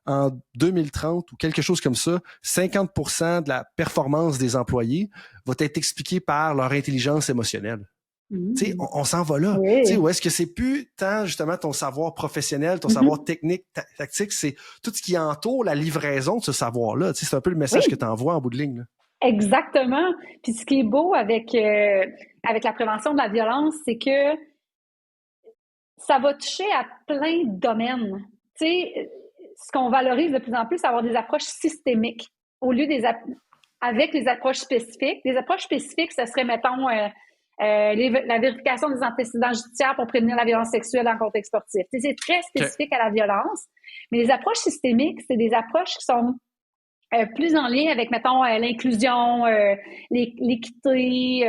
en 2030 ou quelque chose comme ça, 50% de la performance des employés va être expliquée par leur intelligence émotionnelle. Tu sais, on s'en va là. Tu sais, où est-ce que c'est plus tant justement ton savoir professionnel, ton savoir technique, tactique, c'est tout ce qui entoure la livraison de ce savoir-là. Tu sais, c'est un peu le message que tu envoies en bout de ligne, là. Exactement. Puis ce qui est beau avec la prévention de la violence, c'est que ça va toucher à plein de domaines. Tu sais, ce qu'on valorise de plus en plus, c'est avoir des approches systémiques au lieu avec les approches spécifiques. Les approches spécifiques, ce serait, mettons, la vérification des antécédents judiciaires pour prévenir la violence sexuelle en contexte sportif. Tu sais, c'est très spécifique à la violence. Mais les approches systémiques, c'est des approches qui sont plus en lien avec, mettons, l'inclusion, l'équité,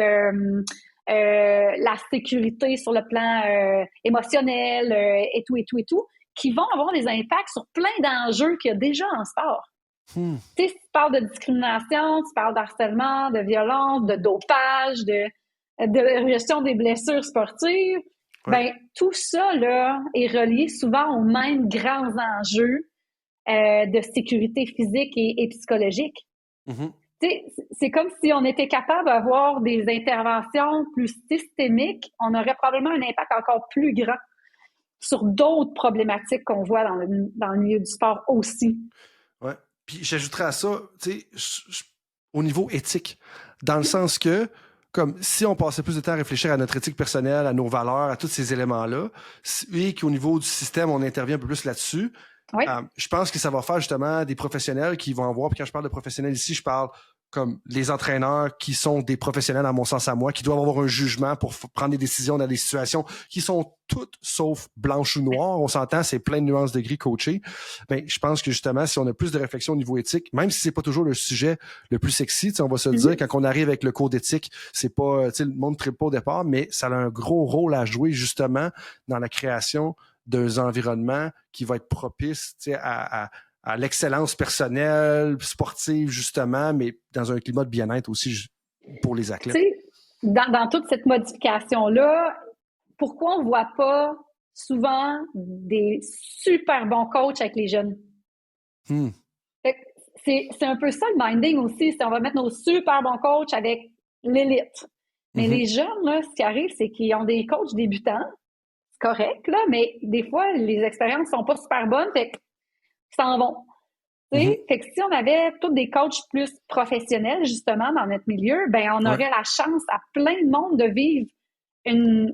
la sécurité sur le plan émotionnel et tout, qui vont avoir des impacts sur plein d'enjeux qu'il y a déjà en sport. Tu sais, si tu parles de discrimination, tu parles d'harcèlement, de violence, de dopage, de gestion des blessures sportives, ben tout ça là est relié souvent aux mêmes grands enjeux de sécurité physique et psychologique. C'est comme si on était capable d'avoir des interventions plus systémiques, on aurait probablement un impact encore plus grand sur d'autres problématiques qu'on voit dans le milieu du sport aussi. Ouais. Puis j'ajouterais à ça, tu sais, au niveau éthique, dans le sens que, comme si on passait plus de temps à réfléchir à notre éthique personnelle, à nos valeurs, à tous ces éléments-là, et qu'au niveau du système, on intervient un peu plus là-dessus, je pense que ça va faire justement des professionnels qui vont avoir, puis quand je parle de professionnels ici, je parle comme les entraîneurs qui sont des professionnels, à mon sens à moi, qui doivent avoir un jugement pour prendre des décisions dans des situations qui sont toutes sauf blanches ou noires. On s'entend, c'est plein de nuances de gris coachées. Ben, je pense que justement, si on a plus de réflexion au niveau éthique, même si c'est pas toujours le sujet le plus sexy, on va se le dire, quand on arrive avec le code éthique, c'est pas, le monde ne tripe pas au départ, mais ça a un gros rôle à jouer justement dans la création d'un environnement qui va être propice à l'excellence personnelle, sportive, justement, mais dans un climat de bien-être aussi pour les athlètes. Tu sais, dans toute cette modification-là, pourquoi on ne voit pas souvent des super bons coachs avec les jeunes? C'est un peu ça le minding aussi, c'est on va mettre nos super bons coachs avec l'élite. Mais les jeunes, là, ce qui arrive, c'est qu'ils ont des coachs débutants, c'est correct, là, mais des fois, les expériences sont pas super bonnes, fait qu'ils s'en vont. Fait que si on avait tous des coachs plus professionnels, justement, dans notre milieu, ben on aurait la chance à plein de monde de vivre une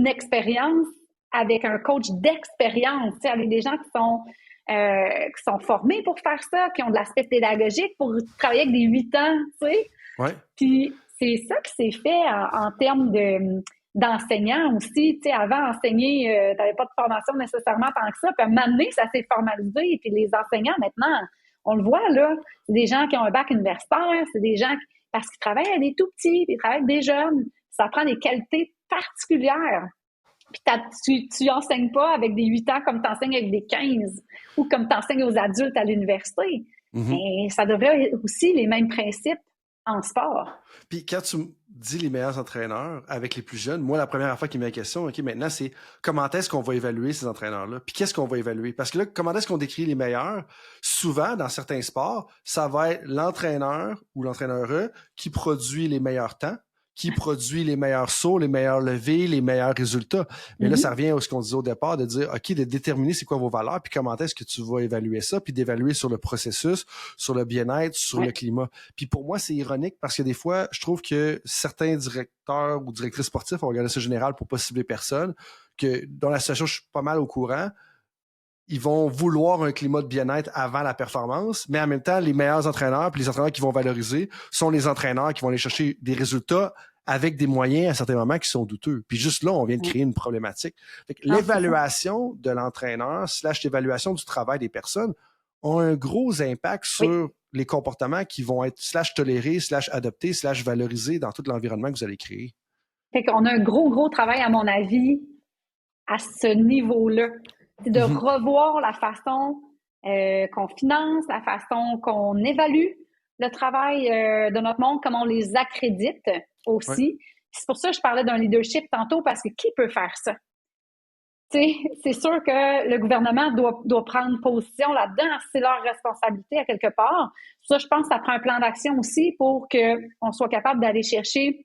expérience avec un coach d'expérience, avec des gens qui sont formés pour faire ça, qui ont de l'aspect pédagogique pour travailler avec des 8 ans, tu sais. Puis c'est ça qui s'est fait en termes d'enseignants aussi. Tu sais, avant, enseigner, t'avais pas de formation nécessairement tant que ça. Puis à un moment donné, ça s'est formalisé. Puis les enseignants, maintenant, on le voit, là, c'est des gens qui ont un bac universitaire, c'est des gens parce qu'ils travaillent avec des tout-petits, puis ils travaillent avec des jeunes. Ça prend des qualités particulières. Puis tu enseignes pas avec des 8 ans comme tu enseignes avec des 15 ou comme tu enseignes aux adultes à l'université. Mais ça devrait aussi les mêmes principes en sport. Puis quand tu dis les meilleurs entraîneurs avec les plus jeunes, moi, la première fois qu'il met la question, OK, maintenant, c'est comment est-ce qu'on va évaluer ces entraîneurs-là? Puis qu'est-ce qu'on va évaluer? Parce que là, comment est-ce qu'on décrit les meilleurs? Souvent, dans certains sports, ça va être l'entraîneur ou l'entraîneur qui produit les meilleurs temps, qui produit les meilleurs sauts, les meilleurs levées, les meilleurs résultats. Mais là, ça revient à ce qu'on disait au départ, de dire, OK, de déterminer c'est quoi vos valeurs, puis comment est-ce que tu vas évaluer ça, puis d'évaluer sur le processus, sur le bien-être, sur le climat. Puis pour moi, c'est ironique parce que des fois, je trouve que certains directeurs ou directrices sportifs, on va regarder ça général pour pas cibler personne, dont la situation, je suis pas mal au courant, ils vont vouloir un climat de bien-être avant la performance, mais en même temps, les meilleurs entraîneurs, puis les entraîneurs qui vont valoriser, sont les entraîneurs qui vont aller chercher des résultats avec des moyens à certains moments qui sont douteux. Puis juste là, on vient de créer une problématique. Fait que l'évaluation de l'entraîneur / l'évaluation du travail des personnes ont un gros impact sur les comportements qui vont être / tolérés, / adoptés, / valorisés dans tout l'environnement que vous allez créer. Fait qu'on a un gros travail, à mon avis, à ce niveau-là. C'est de revoir la façon qu'on finance, la façon qu'on évalue le travail de notre monde, comment on les accrédite aussi. Ouais. C'est pour ça que je parlais d'un leadership tantôt, parce que qui peut faire ça? T'sais, c'est sûr que le gouvernement doit prendre position là-dedans. C'est leur responsabilité à quelque part. Ça, je pense que ça prend un plan d'action aussi pour qu'on soit capable d'aller chercher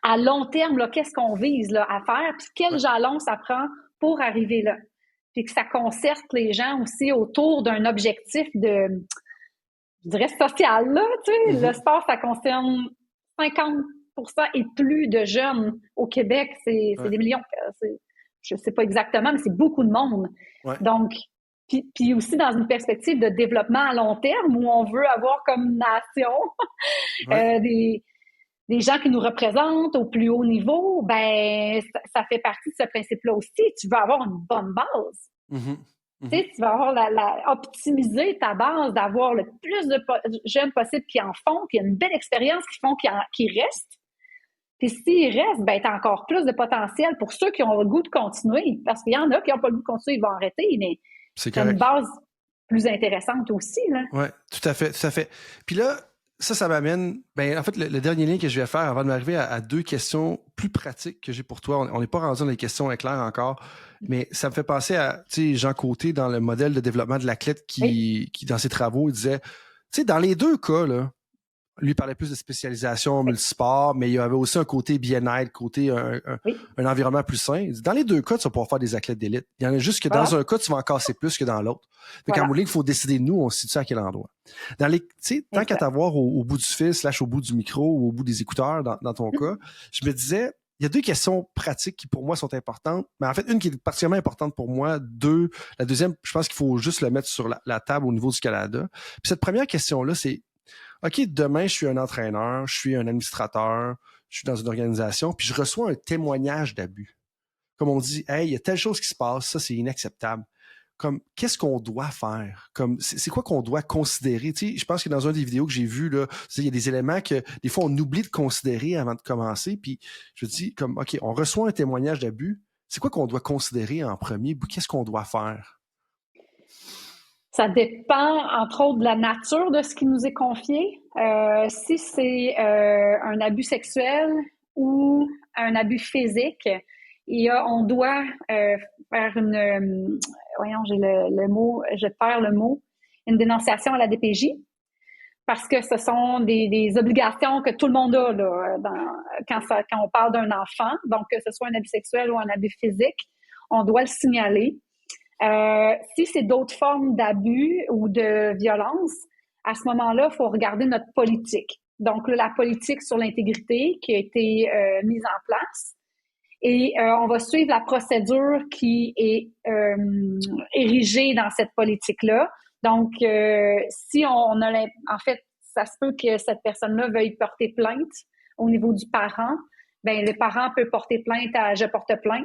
à long terme, là, qu'est-ce qu'on vise là, à faire, puis quel jalon ça prend pour arriver là. Puis que ça concerte les gens aussi autour d'un objectif de, je dirais, social, là, tu sais. Le sport, ça concerne 50% et plus de jeunes au Québec. C'est des millions. Je sais pas exactement, mais c'est beaucoup de monde. Ouais. Donc, puis aussi dans une perspective de développement à long terme où on veut avoir comme nation des gens qui nous représentent au plus haut niveau, ben ça fait partie de ce principe-là aussi. Tu veux avoir une bonne base. Tu sais, tu vas avoir optimiser ta base, d'avoir le plus de jeunes possible qui en font, qui ont une belle expérience, qui restent. Puis s'ils restent, ben t'as encore plus de potentiel pour ceux qui ont le goût de continuer. Parce qu'il y en a qui n'ont pas le goût de continuer, ils vont arrêter, mais c'est une base plus intéressante aussi, là. Oui, tout à fait. Puis là, ça m'amène... Ben, en fait, le dernier lien que je vais faire avant de m'arriver à deux questions plus pratiques que j'ai pour toi. On n'est pas rendu dans les questions éclairs encore, mais ça me fait penser à, tu sais, Jean Côté, dans le modèle de développement de l'athlète qui dans ses travaux, il disait, tu sais, dans les deux cas, là, lui parlait plus de spécialisation multisport, mais il y avait aussi un côté bien-être, côté un environnement plus sain. Dans les deux cas, tu vas pouvoir faire des athlètes d'élite. Il y en a juste que dans un cas, tu vas en casser plus que dans l'autre. Fait qu'en bowling, il faut décider, nous, on se situe à quel endroit. Dans les, tu sais, tant qu'à t'avoir au bout du fil, / au bout du micro ou au bout des écouteurs, dans ton cas, je me disais, il y a deux questions pratiques qui, pour moi, sont importantes. Mais en fait, une qui est particulièrement importante pour moi. La deuxième, je pense qu'il faut juste le mettre sur la table au niveau du Canada. Puis cette première question-là, c'est, OK, demain, je suis un entraîneur, je suis un administrateur, je suis dans une organisation, puis je reçois un témoignage d'abus. Comme on dit, hey, il y a telle chose qui se passe, ça, c'est inacceptable. Comme, qu'est-ce qu'on doit faire? Comme, c'est quoi qu'on doit considérer? Tu sais, je pense que dans une des vidéos que j'ai vues, là, il y a des éléments que, des fois, on oublie de considérer avant de commencer, puis je dis, comme, OK, on reçoit un témoignage d'abus, c'est quoi qu'on doit considérer en premier? Qu'est-ce qu'on doit faire? Ça dépend, entre autres, de la nature de ce qui nous est confié. Si c'est un abus sexuel ou un abus physique, on doit faire j'ai le mot, je perds le mot, une dénonciation à la DPJ, parce que ce sont des obligations que tout le monde a là, quand on parle d'un enfant. Donc, que ce soit un abus sexuel ou un abus physique, on doit le signaler. Si c'est d'autres formes d'abus ou de violence, à ce moment-là, il faut regarder notre politique. Donc, là, la politique sur l'intégrité qui a été mise en place. Et on va suivre la procédure qui est érigée dans cette politique-là. Donc, si on a... En fait, ça se peut que cette personne-là veuille porter plainte au niveau du parent. Ben, le parent peut porter plainte à « je porte plainte ».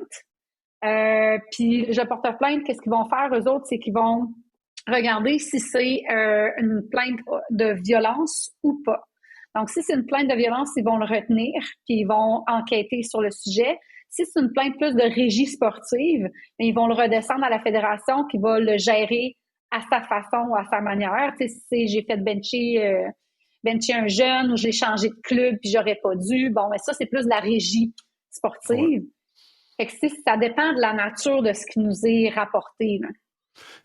Puis je porte plainte, qu'est-ce qu'ils vont faire, eux autres, c'est qu'ils vont regarder si c'est une plainte de violence ou pas. Donc, si c'est une plainte de violence, ils vont le retenir, puis ils vont enquêter sur le sujet. Si c'est une plainte plus de régie sportive, ils vont le redescendre à la fédération qui va le gérer à sa façon, à sa manière. Tu sais, si j'ai fait bencher un jeune ou je l'ai changé de club puis j'aurais pas dû, bon, mais ça, c'est plus de la régie sportive. Ouais. Fait que ça dépend de la nature de ce qui nous est rapporté, là.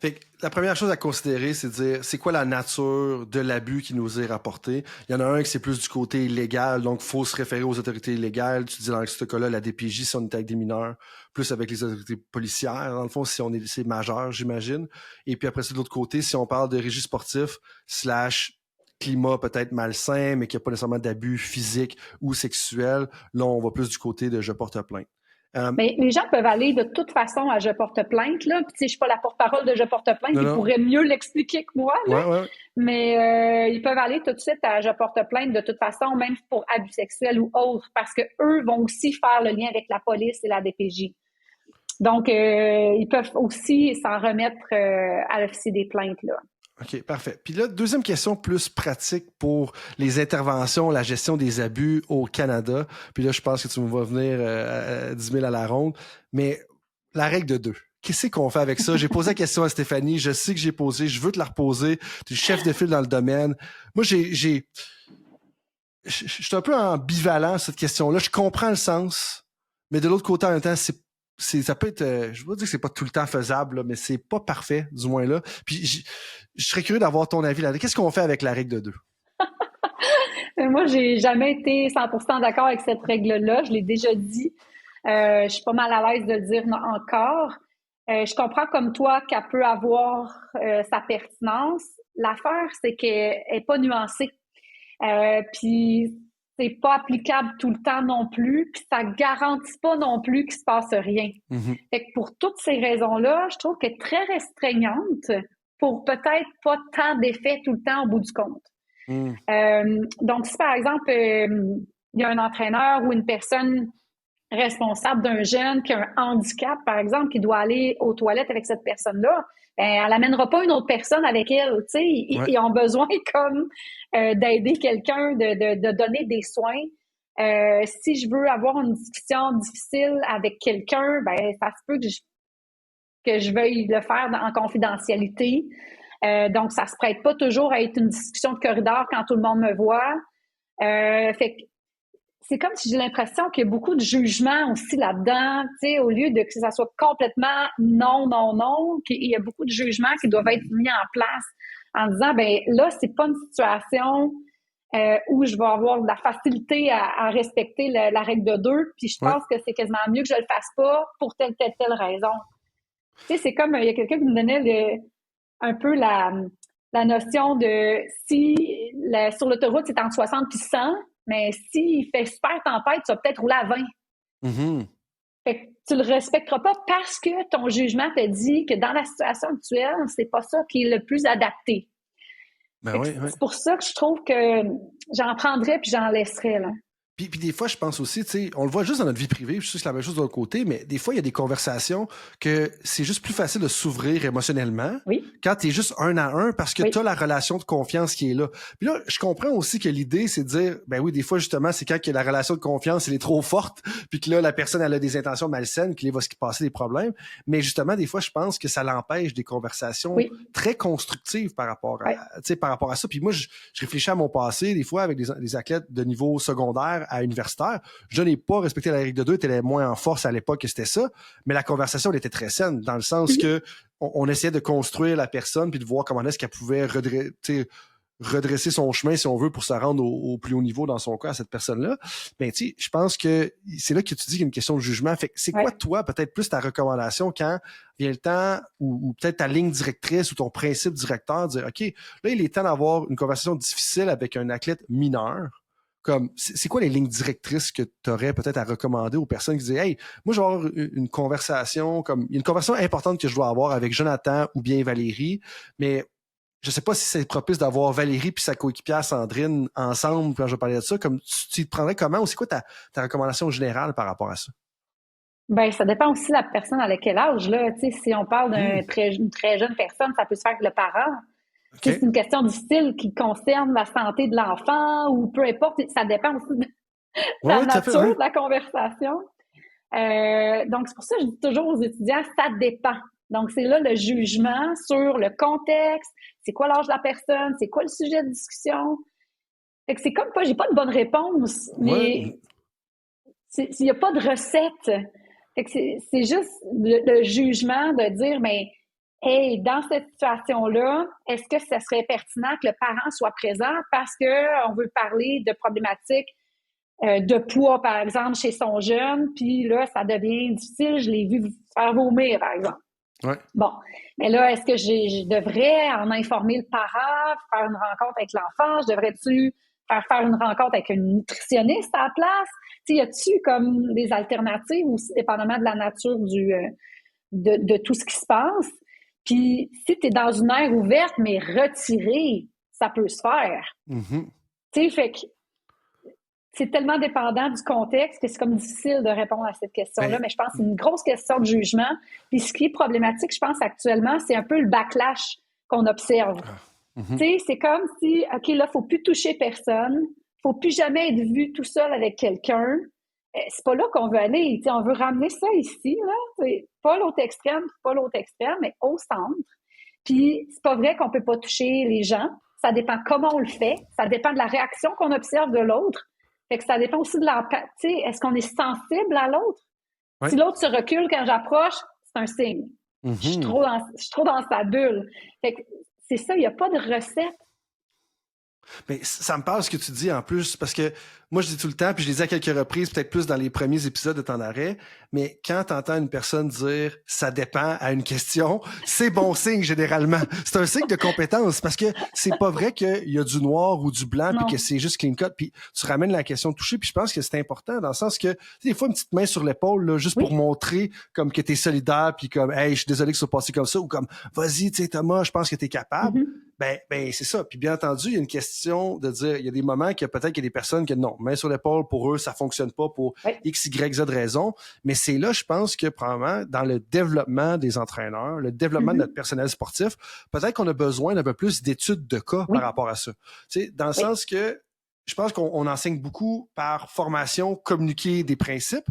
Fait que la première chose à considérer, c'est de dire c'est quoi la nature de l'abus qui nous est rapporté. Il y en a un qui c'est plus du côté légal, donc il faut se référer aux autorités légales. Tu dis dans ce cas-là, la DPJ, si on est avec des mineurs, plus avec les autorités policières, dans le fond, si c'est majeur, j'imagine. Et puis après ça, de l'autre côté, si on parle de régie sportif / climat peut-être malsain, mais qu'il n'y a pas nécessairement d'abus physiques ou sexuels, là, on va plus du côté de je porte plainte. Mais les gens peuvent aller de toute façon à Je porte plainte, là. Puis, tu sais, je suis pas la porte-parole de Je porte plainte, ils pourraient mieux l'expliquer que moi, là. Ouais. Mais ils peuvent aller tout de suite à Je porte plainte de toute façon, même pour abus sexuels ou autres, parce que eux vont aussi faire le lien avec la police et la DPJ. Donc, ils peuvent aussi s'en remettre à l'officier des plaintes, là. OK, parfait. Puis là, deuxième question plus pratique pour les interventions, la gestion des abus au Canada. Puis là, je pense que tu me vas venir à 10 000 à la ronde. Mais la règle de 2, qu'est-ce qu'on fait avec ça? J'ai posé la question à Stéphanie. Je sais que j'ai posé. Je veux te la reposer. Tu es chef de file dans le domaine. Moi, je suis un peu ambivalent sur cette question-là. Je comprends le sens, mais de l'autre côté, en même temps, ça peut être, je veux dire que c'est pas tout le temps faisable, là, mais c'est pas parfait, du moins là. Puis je serais curieux d'avoir ton avis là. Qu'est-ce qu'on fait avec la règle de 2? Moi, j'ai jamais été 100% d'accord avec cette règle-là. Je l'ai déjà dit. Je suis pas mal à l'aise de le dire encore. Je comprends comme toi qu'elle peut avoir sa pertinence. L'affaire, c'est qu'elle est pas nuancée. Puis c'est pas applicable tout le temps non plus, puis ça garantit pas non plus qu'il se passe rien. Mm-hmm. Fait que pour toutes ces raisons-là, je trouve qu'elle est très restreignante pour peut-être pas tant d'effets tout le temps au bout du compte. Donc, si par exemple, il y a un entraîneur ou une personne responsable d'un jeune qui a un handicap, par exemple, qui doit aller aux toilettes avec cette personne-là, ben, elle n'amènera pas une autre personne avec elle. Tu sais, ils ont besoin comme d'aider quelqu'un, de donner des soins. Si je veux avoir une discussion difficile avec quelqu'un, ben ça se peut que je veuille le faire en confidentialité. Donc, ça se prête pas toujours à être une discussion de corridor quand tout le monde me voit. Fait que c'est comme si j'ai l'impression qu'il y a beaucoup de jugement aussi là-dedans, tu sais, au lieu de que ça soit complètement non, qu'il y a beaucoup de jugements qui doivent être mis en place en disant, ben là, c'est pas une situation où je vais avoir de la facilité à respecter la règle de 2, puis je pense que c'est quasiment mieux que je le fasse pas pour telle raison. Tu sais, c'est comme, il y a quelqu'un qui me donnait un peu la notion de si sur l'autoroute, c'est entre 60 puis 100, mais s'il fait super tempête, tu vas peut-être rouler à 20. Mm-hmm. Fait que tu le respecteras pas parce que ton jugement te dit que dans la situation actuelle, c'est pas ça qui est le plus adapté. C'est pour ça que je trouve que j'en prendrais puis j'en laisserais, là. Puis des fois, je pense aussi, tu sais, on le voit juste dans notre vie privée, je suis sûr que c'est la même chose de l'autre côté, mais des fois, il y a des conversations que c'est juste plus facile de s'ouvrir émotionnellement quand tu es juste un à un parce que tu as la relation de confiance qui est là. Puis là, je comprends aussi que l'idée, c'est de dire, ben oui, des fois, justement, c'est quand que la relation de confiance, elle est trop forte, puis que là, la personne, elle a des intentions malsaines, qu'il va se passer des problèmes. Mais justement, des fois, je pense que ça l'empêche des conversations très constructives par rapport à ça. Puis moi, je réfléchis à mon passé, des fois, avec des athlètes de niveau secondaire à universitaire. Je n'ai pas respecté la règle de 2, était moins en force à l'époque que c'était ça, mais la conversation, elle était très saine, dans le sens que on essayait de construire la personne puis de voir comment est-ce qu'elle pouvait redresser son chemin, si on veut, pour se rendre au plus haut niveau dans son cas à cette personne-là. Ben, tu sais, je pense que c'est là que tu dis qu'il y a une question de jugement. Fait que c'est quoi, toi, peut-être plus ta recommandation quand vient le temps ou peut-être ta ligne directrice ou ton principe directeur de dire, OK, là, il est temps d'avoir une conversation difficile avec un athlète mineur. Comme, c'est quoi les lignes directrices que tu aurais peut-être à recommander aux personnes qui disent, hey, moi, je vais avoir une conversation, comme, il y a une conversation importante que je dois avoir avec Jonathan ou bien Valérie, mais je sais pas si c'est propice d'avoir Valérie puis sa coéquipière Sandrine ensemble quand je vais parler de ça. Comme, tu te prendrais comment ou c'est quoi ta recommandation générale par rapport à ça? Ben, ça dépend aussi de la personne à quel âge, là. Tu sais, si on parle d'une très jeune personne, ça peut se faire avec le parent. Okay. C'est une question difficile qui concerne la santé de l'enfant ou peu importe, ça dépend aussi de la nature de la conversation. Donc, c'est pour ça que je dis toujours aux étudiants, ça dépend. Donc, c'est là le jugement sur le contexte, c'est quoi l'âge de la personne, c'est quoi le sujet de discussion. Fait que c'est comme pas, j'ai pas de bonne réponse, mais il n'y a pas de recette. Fait que c'est juste le jugement de dire, mais hey, dans cette situation-là, est-ce que ça serait pertinent que le parent soit présent parce qu'on veut parler de problématiques de poids, par exemple, chez son jeune, puis là, ça devient difficile, je l'ai vu faire vomir, par exemple. Bon, mais là, est-ce que je devrais en informer le parent, faire une rencontre avec l'enfant? Je devrais-tu faire une rencontre avec une nutritionniste à la place? y a-tu comme des alternatives aussi, dépendamment de la nature de tout ce qui se passe? Puis si tu es dans une aire ouverte, mais retirée, ça peut se faire. Mm-hmm. Tu sais, fait que c'est tellement dépendant du contexte que c'est comme difficile de répondre à cette question-là, mais je pense que c'est une grosse question de jugement. Puis ce qui est problématique, je pense, actuellement, c'est un peu le backlash qu'on observe. Tu sais, c'est comme si, OK, là, faut plus toucher personne, faut plus jamais être vu tout seul avec quelqu'un. C'est pas là qu'on veut aller. Tu sais, on veut ramener ça ici, là. Pas l'autre extrême, mais au centre. Puis c'est pas vrai qu'on peut pas toucher les gens. Ça dépend comment on le fait. Ça dépend de la réaction qu'on observe de l'autre. Fait que ça dépend aussi de l'empathie. Est-ce qu'on est sensible à l'autre? Ouais. Si l'autre se recule quand j'approche, c'est un signe. Je suis trop dans sa bulle. Fait que c'est ça, il n'y a pas de recette. Mais ça me parle ce que tu dis en plus, parce que moi, je dis tout le temps, puis je l'ai dit à quelques reprises, peut-être plus dans les premiers épisodes de Temps d'arrêt, mais quand tu entends une personne dire « ça dépend » à une question, c'est bon signe généralement. C'est un signe de compétence, parce que c'est pas vrai qu'il y a du noir ou du blanc, puis que c'est juste clean cut, puis tu ramènes la question de toucher, puis je pense que c'est important, dans le sens que, des fois, une petite main sur l'épaule, là, juste pour montrer comme que t'es solidaire, puis comme « hey, je suis désolé que ça soit passé comme ça », ou comme « vas-y, tu sais, Thomas, je pense que t'es capable ». Ben, c'est ça. Puis bien entendu, il y a une question de dire, il y a des moments que peut-être qu'il y a des personnes que non, main sur l'épaule, pour eux, ça fonctionne pas pour X, Y, Z raison. Mais c'est là, je pense que probablement, dans le développement des entraîneurs, le développement de notre personnel sportif, peut-être qu'on a besoin d'un peu plus d'études de cas par rapport à ça. Tu sais, dans le sens que je pense qu'on enseigne beaucoup par formation, communiquer des principes,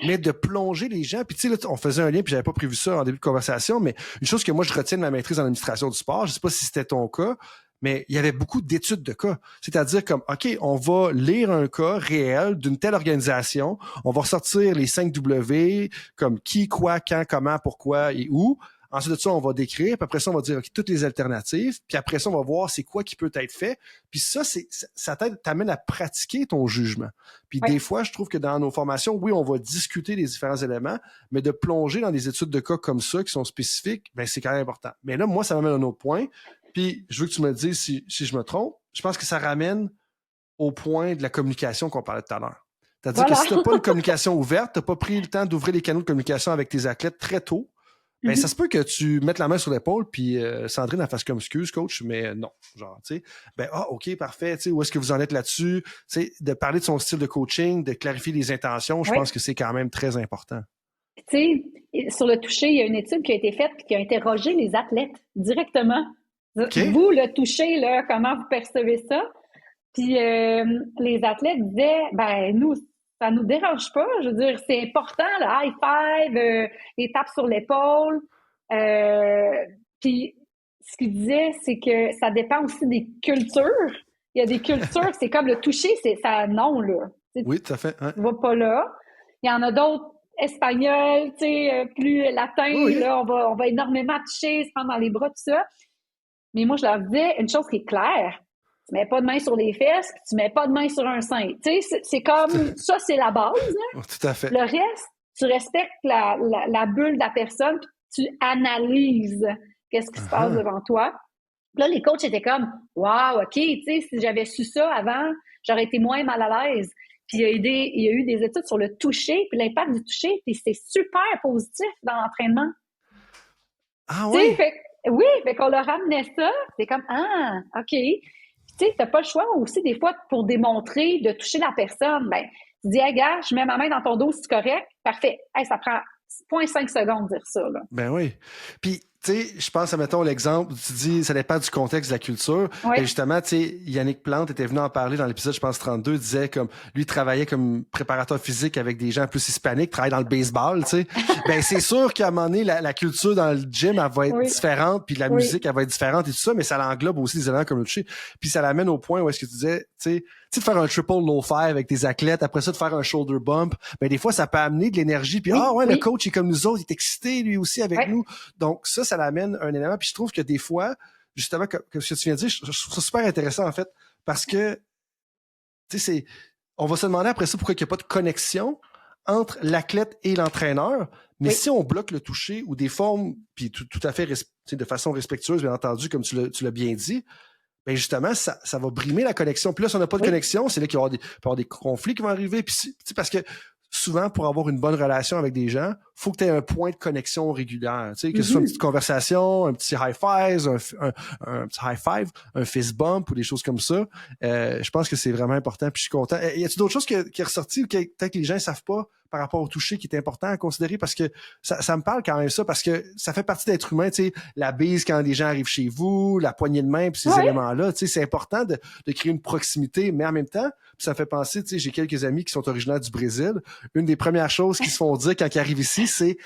mais de plonger les gens. Puis tu sais, là, on faisait un lien, puis j'avais pas prévu ça en début de conversation, mais une chose que moi, je retiens de ma maîtrise en administration du sport, je sais pas si c'était ton cas, mais il y avait beaucoup d'études de cas. C'est-à-dire comme, OK, on va lire un cas réel d'une telle organisation, on va ressortir les 5 W, comme qui, quoi, quand, comment, pourquoi et où. Ensuite de ça, on va décrire, puis après ça, on va dire okay, toutes les alternatives, puis après ça, on va voir c'est quoi qui peut être fait. Puis ça t'amène à pratiquer ton jugement. Puis des fois, je trouve que dans nos formations, oui, on va discuter des différents éléments, mais de plonger dans des études de cas comme ça, qui sont spécifiques, ben c'est quand même important. Mais là, moi, ça m'amène à un autre point, puis je veux que tu me dises si je me trompe. Je pense que ça ramène au point de la communication qu'on parlait tout à l'heure. C'est-à-dire que si tu n'as pas une communication ouverte, tu n'as pas pris le temps d'ouvrir les canaux de communication avec tes athlètes très tôt, ben, ça se peut que tu mettes la main sur l'épaule puis Sandrine elle fasse comme excuse coach, mais non, genre tu sais, ben ok parfait, tu sais où est-ce que vous en êtes là-dessus, tu sais de parler de son style de coaching, de clarifier les intentions, je pense que c'est quand même très important. Tu sais, sur le toucher, il y a une étude qui a été faite qui a interrogé les athlètes directement. Vous le toucher là, comment vous percevez ça? Puis les athlètes disaient ben nous ça nous dérange pas. Je veux dire, c'est important, le high five, les tapes sur l'épaule. Puis, ce qu'il disait, c'est que ça dépend aussi des cultures. Il y a des cultures, c'est comme le toucher, c'est ça, non, là. Oui, tout à fait. Hein. Tu vas pas là. Il y en a d'autres espagnols, tu sais, plus latins, là, on va énormément toucher, se prendre dans les bras, tout ça. Mais moi, je leur disais une chose qui est claire. Tu mets pas de main sur les fesses, puis tu mets pas de main sur un sein. Tu sais, c'est comme ça, c'est la base. Hein? Tout à fait. Le reste, tu respectes la bulle de la personne, puis tu analyses qu'est-ce qui se passe devant toi. Puis là, les coachs étaient comme, wow, ok, tu sais, si j'avais su ça avant, j'aurais été moins mal à l'aise. Puis il y a eu des études sur le toucher, puis l'impact du toucher, puis c'est super positif dans l'entraînement. Ah oui. Fait qu'on leur ramenait ça. C'est comme, ok. Tu sais, t'as pas le choix aussi, des fois, pour démontrer, de toucher la personne. Ben, tu dis, hey, gars, je mets ma main dans ton dos, c'est correct? Parfait. Hey, ça prend 0.5 secondes de dire ça, là. Ben oui. Puis, tu sais, je pense à, mettons, l'exemple où tu dis, ça dépend du contexte de la culture. Oui. Et justement, tu sais, Yannick Plante était venu en parler dans l'épisode, je pense, 32, disait comme, lui, travaillait comme préparateur physique avec des gens plus hispaniques, travaille dans le baseball, tu sais. Ben, c'est sûr qu'à un moment donné, la culture dans le gym, elle va être différente, puis la musique, elle va être différente et tout ça, mais ça l'englobe aussi des éléments comme le toucher. Puis ça l'amène au point où est-ce que tu disais, tu sais, de faire un triple low five avec tes athlètes, après ça, de faire un shoulder bump, ben, des fois, ça peut amener de l'énergie, puis le coach est comme nous autres, il est excité, lui aussi, avec nous. Donc, ça l'amène un élément, puis je trouve que des fois, justement, comme ce que tu viens de dire, je trouve ça super intéressant, en fait, parce que, tu sais, on va se demander après ça pourquoi il n'y a pas de connexion entre l'athlète et l'entraîneur, mais si on bloque le toucher ou des formes, puis tout à fait de façon respectueuse, bien entendu, comme tu l'as bien dit, ben justement, ça va brimer la connexion. Puis là, si on n'a pas de connexion, c'est là qu'il va y avoir des conflits qui vont arriver. Puis, parce que souvent, pour avoir une bonne relation avec des gens, il faut que tu aies un point de connexion régulière. Tu sais, que ce soit une petite conversation, un petit high-five, un petit high-five, un fist bump ou des choses comme ça. Je pense que c'est vraiment important. Puis je suis content. Y a-t-il d'autres choses qui est ressorti ou que peut-être que les gens ne savent pas par rapport au toucher qui est important à considérer? Parce que ça me parle quand même ça, parce que ça fait partie d'être humain, tu sais, la bise quand des gens arrivent chez vous, la poignée de main, puis ces éléments-là, tu sais, c'est important de créer une proximité, mais en même temps, ça me fait penser, tu sais, j'ai quelques amis qui sont originaires du Brésil. Une des premières choses qu'ils se font dire quand ils arrivent ici, c'est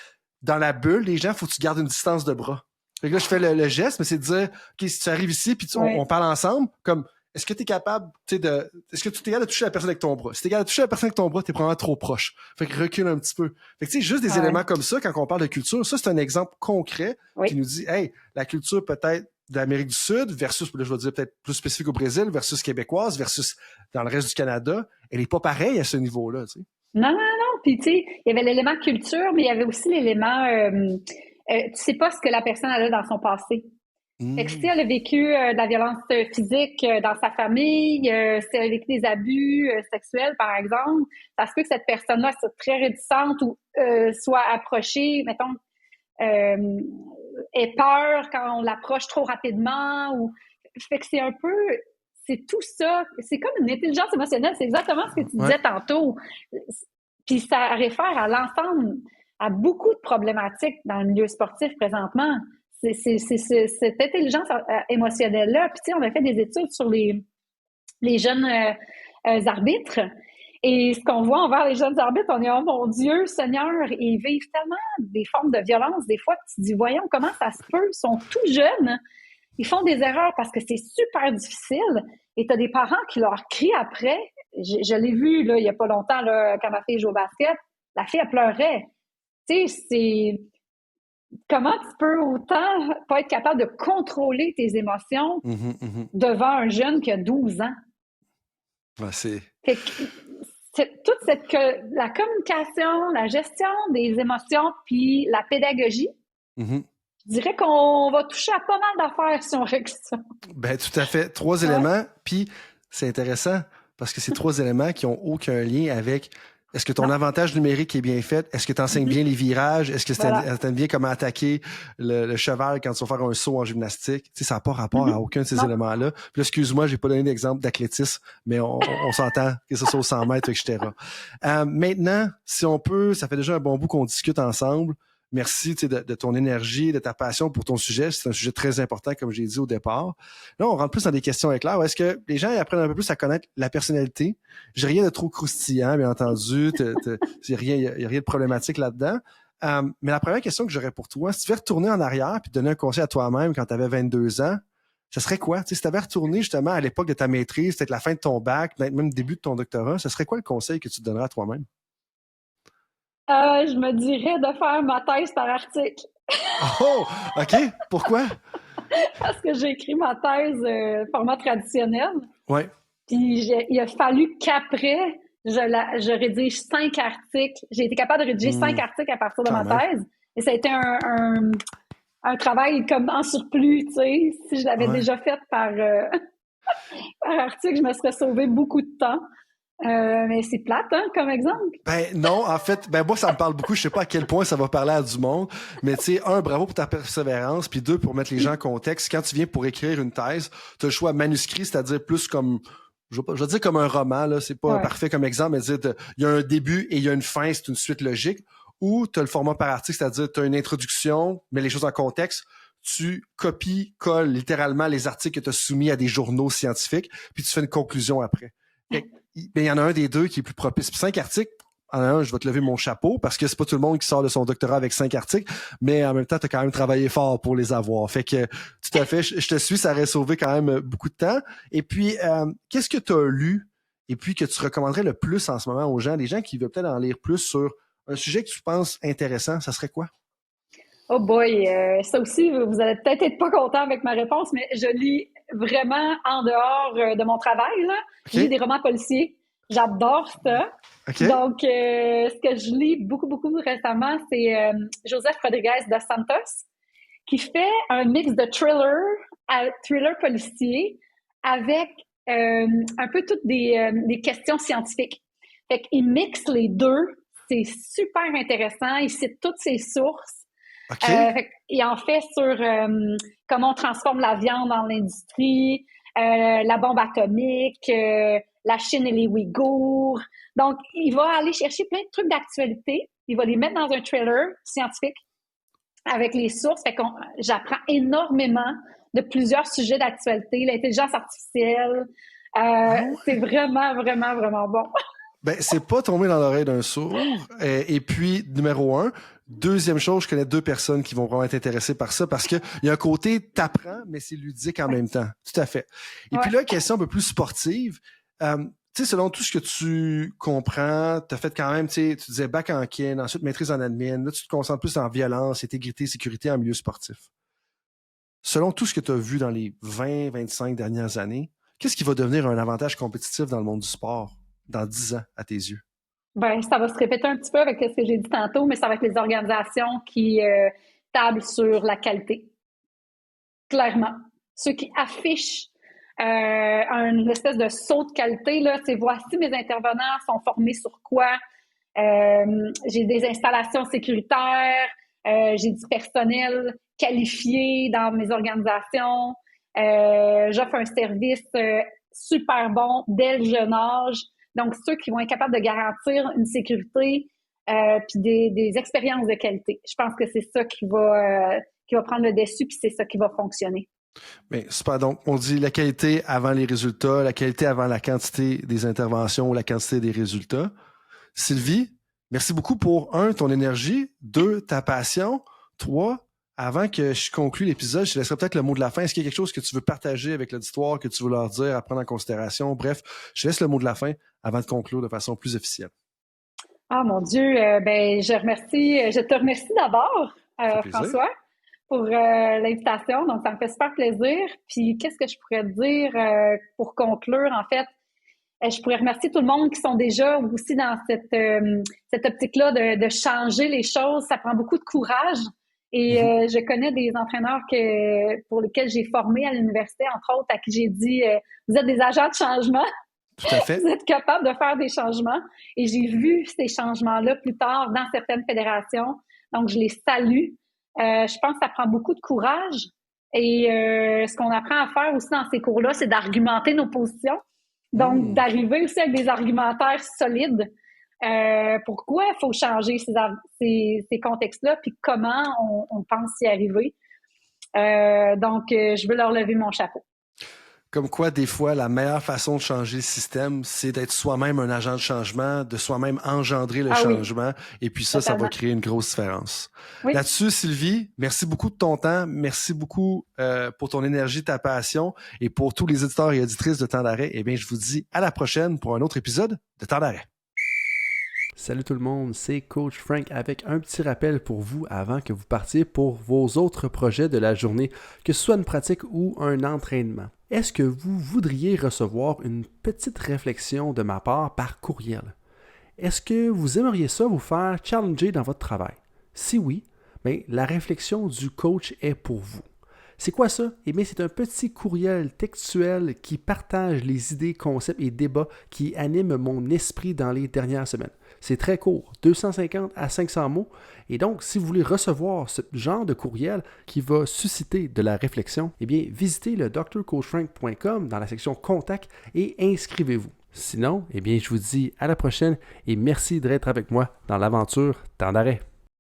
dans la bulle, les gens, faut que tu gardes une distance de bras. Fait que là, je fais le geste, mais c'est de dire, OK, si tu arrives ici, puis on parle ensemble, comme, est-ce que tu es capable, tu sais, est-ce que tu es capable de toucher la personne avec ton bras? Si tu es capable de toucher la personne avec ton bras, tu es probablement trop proche. Fait que recule un petit peu. Fait que, tu sais, juste des éléments comme ça, quand on parle de culture, ça, c'est un exemple concret qui nous dit, hey, la culture peut-être de l'Amérique du Sud versus, là, je vais dire peut-être plus spécifique au Brésil, versus québécoise, versus dans le reste du Canada, elle est pas pareille à ce niveau-là, tu sais. Non. Puis, tu sais, il y avait l'élément culture, mais il y avait aussi l'élément, tu sais pas ce que la personne a dans son passé. Fait que si elle a vécu de la violence physique dans sa famille, si elle a vécu des abus sexuels, par exemple, ça se peut que cette personne-là soit très réticente ou soit approchée, mettons, ait peur quand on l'approche trop rapidement. Fait que c'est tout ça. C'est comme une intelligence émotionnelle. C'est exactement ce que tu disais tantôt. Puis ça réfère à l'ensemble, à beaucoup de problématiques dans le milieu sportif présentement. C'est cette intelligence émotionnelle-là. Puis tu sais, on a fait des études sur les jeunes arbitres. Et ce qu'on voit envers les jeunes arbitres, on est « Oh mon Dieu, Seigneur », ils vivent tellement des formes de violence. Des fois, tu te dis « Voyons comment ça se peut, ils sont tout jeunes. » Ils font des erreurs parce que c'est super difficile. Et tu as des parents qui leur crient après. Je l'ai vu là, il n'y a pas longtemps là, quand ma fille joue au basket. La fille, elle pleurait. Tu sais, c'est... Comment tu peux autant pas être capable de contrôler tes émotions devant un jeune qui a 12 ans? Ben, c'est... Fait que, la communication, la gestion des émotions, puis la pédagogie, je dirais qu'on va toucher à pas mal d'affaires si on règle ça. Ben, tout à fait. 3 éléments, puis c'est intéressant parce que c'est 3 éléments qui n'ont aucun lien avec est-ce que ton avantage numérique est bien fait? Est-ce que tu enseignes bien les virages? Est-ce que tu enseignes bien comment attaquer le cheval quand tu vas faire un saut en gymnastique? Tu sais, ça n'a pas rapport à aucun de ces éléments-là. Puis là, excuse-moi, j'ai pas donné d'exemple d'athlétisme, mais on s'entend que ce soit au 100 mètres, etc. Maintenant, si on peut, ça fait déjà un bon bout qu'on discute ensemble. Merci de ton énergie, de ta passion pour ton sujet. C'est un sujet très important, comme j'ai dit au départ. Là, on rentre plus dans des questions éclairs. Est-ce que les gens apprennent un peu plus à connaître la personnalité? J'ai rien de trop croustillant, bien entendu. Il n'y a rien de problématique là-dedans. Mais la première question que j'aurais pour toi, si tu veux retourner en arrière et te donner un conseil à toi-même quand tu avais 22 ans, ce serait quoi? Tu sais, si tu avais retourné justement à l'époque de ta maîtrise, peut-être la fin de ton bac, peut-être même le début de ton doctorat, ce serait quoi le conseil que tu te donnerais à toi-même? Je me dirais de faire ma thèse par article. Oh! OK. Pourquoi? Parce que j'ai écrit ma thèse format traditionnel. Oui. Puis il a fallu qu'après, je rédige 5 articles. J'ai été capable de rédiger 5 articles à partir de ma thèse. Et ça a été un travail comme en surplus, tu sais. Si je l'avais déjà fait par article, je me serais sauvé beaucoup de temps. Mais c'est plate, hein, comme exemple. Ben non, en fait, moi ça me parle beaucoup. Je sais pas à quel point ça va parler à du monde, mais tu sais, 1, bravo pour ta persévérance, puis 2, pour mettre les gens en contexte. Quand tu viens pour écrire une thèse, tu as le choix manuscrit, c'est-à-dire plus comme, je vais dire comme un roman, là, c'est pas parfait comme exemple, mais dire il y a un début et il y a une fin, c'est une suite logique. Ou tu as le format par article, c'est-à-dire tu as une introduction, mets les choses en contexte, tu copies, colles littéralement les articles que tu as soumis à des journaux scientifiques, puis tu fais une conclusion après. Mais il y en a un des deux qui est plus propice. Puis 5 articles, en un, je vais te lever mon chapeau parce que c'est pas tout le monde qui sort de son doctorat avec 5 articles, mais en même temps, tu as quand même travaillé fort pour les avoir. Fait que tout à fait, je te suis, ça aurait sauvé quand même beaucoup de temps. Et puis, qu'est-ce que tu as lu et puis que tu recommanderais le plus en ce moment aux gens, des gens qui veulent peut-être en lire plus sur un sujet que tu penses intéressant, ça serait quoi? Oh boy, ça aussi, vous allez peut-être être pas content avec ma réponse, mais je lis vraiment en dehors de mon travail, là. Okay. Je lis des romans policiers. J'adore ça. Okay. Donc, ce que je lis beaucoup récemment, c'est Joseph Rodriguez dos Santos, qui fait un mix de thriller policier avec un peu toutes des questions scientifiques. Fait qu'il mixe les deux. C'est super intéressant. Il cite toutes ses sources. Okay. Il en fait sur comment on transforme la viande dans l'industrie, la bombe atomique, la Chine et les Ouïghours. Donc, il va aller chercher plein de trucs d'actualité. Il va les mettre dans un trailer scientifique avec les sources. Fait que j'apprends énormément de plusieurs sujets d'actualité, l'intelligence artificielle. C'est vraiment, vraiment, vraiment bon. Ben, c'est pas tombé dans l'oreille d'un sourd. Et puis, numéro 1. Deuxième chose, je connais 2 personnes qui vont vraiment être intéressées par ça parce qu'il y a un côté t'apprends, mais c'est ludique en même temps. Tout à fait. Et puis là, question un peu plus sportive. Tu sais, selon tout ce que tu comprends, tu as fait quand même, tu disais bac en kin, ensuite maîtrise en admin. Là, tu te concentres plus en violence, intégrité, sécurité en milieu sportif. Selon tout ce que tu as vu dans les 20-25 dernières années, qu'est-ce qui va devenir un avantage compétitif dans le monde du sport dans 10 ans, à tes yeux? Ben, ça va se répéter un petit peu avec ce que j'ai dit tantôt, mais ça va être les organisations qui tablent sur la qualité. Clairement. Ceux qui affichent une espèce de saut de qualité, là, c'est voici mes intervenants sont formés sur quoi. J'ai des installations sécuritaires, j'ai du personnel qualifié dans mes organisations, j'offre un service super bon dès le jeune âge. Donc, ceux qui vont être capables de garantir une sécurité puis des expériences de qualité. Je pense que c'est ça qui va prendre le dessus puis c'est ça qui va fonctionner. Mais super. Donc, on dit la qualité avant les résultats, la qualité avant la quantité des interventions ou la quantité des résultats. Sylvie, merci beaucoup pour 1, ton énergie, 2, ta passion, 3, avant que je conclue l'épisode, je te laisserai peut-être le mot de la fin. Est-ce qu'il y a quelque chose que tu veux partager avec l'auditoire, que tu veux leur dire, à prendre en considération? Bref, je te laisse le mot de la fin avant de conclure de façon plus officielle. Ah, mon Dieu, je te remercie d'abord, François, pour l'invitation. Donc, ça me fait super plaisir. Puis, qu'est-ce que je pourrais te dire pour conclure? En fait, je pourrais remercier tout le monde qui sont déjà aussi dans cette optique-là de changer les choses. Ça prend beaucoup de courage. Et je connais des entraîneurs pour lesquels j'ai formé à l'université, entre autres, à qui j'ai dit vous êtes des agents de changement. Tout à fait. Vous êtes capables de faire des changements. Et j'ai vu ces changements-là plus tard dans certaines fédérations. Donc, je les salue. Je pense que ça prend beaucoup de courage. Et ce qu'on apprend à faire aussi dans ces cours-là, c'est d'argumenter nos positions. Donc, d'arriver aussi avec des argumentaires solides. Pourquoi il faut changer ces contextes-là, puis comment on pense y arriver. Donc, je veux leur lever mon chapeau. Comme quoi, des fois, la meilleure façon de changer le système, c'est d'être soi-même un agent de changement, de soi-même engendrer le changement. Oui. Et puis ça va créer une grosse différence. Oui. Là-dessus, Sylvie, merci beaucoup de ton temps. Merci beaucoup pour ton énergie, ta passion. Et pour tous les éditeurs et auditrices de Temps d'arrêt, eh bien, je vous dis à la prochaine pour un autre épisode de Temps d'arrêt. Salut tout le monde, c'est Coach Frank avec un petit rappel pour vous avant que vous partiez pour vos autres projets de la journée, que ce soit une pratique ou un entraînement. Est-ce que vous voudriez recevoir une petite réflexion de ma part par courriel? Est-ce que vous aimeriez ça vous faire challenger dans votre travail? Si oui, bien, la réflexion du coach est pour vous. C'est quoi ça? Eh bien, c'est un petit courriel textuel qui partage les idées, concepts et débats qui animent mon esprit dans les dernières semaines. C'est très court, 250 à 500 mots. Et donc, si vous voulez recevoir ce genre de courriel qui va susciter de la réflexion, eh bien, visitez le drcoachfrank.com dans la section Contact et inscrivez-vous. Sinon, eh bien, je vous dis à la prochaine et merci d'être avec moi dans l'aventure Temps d'arrêt.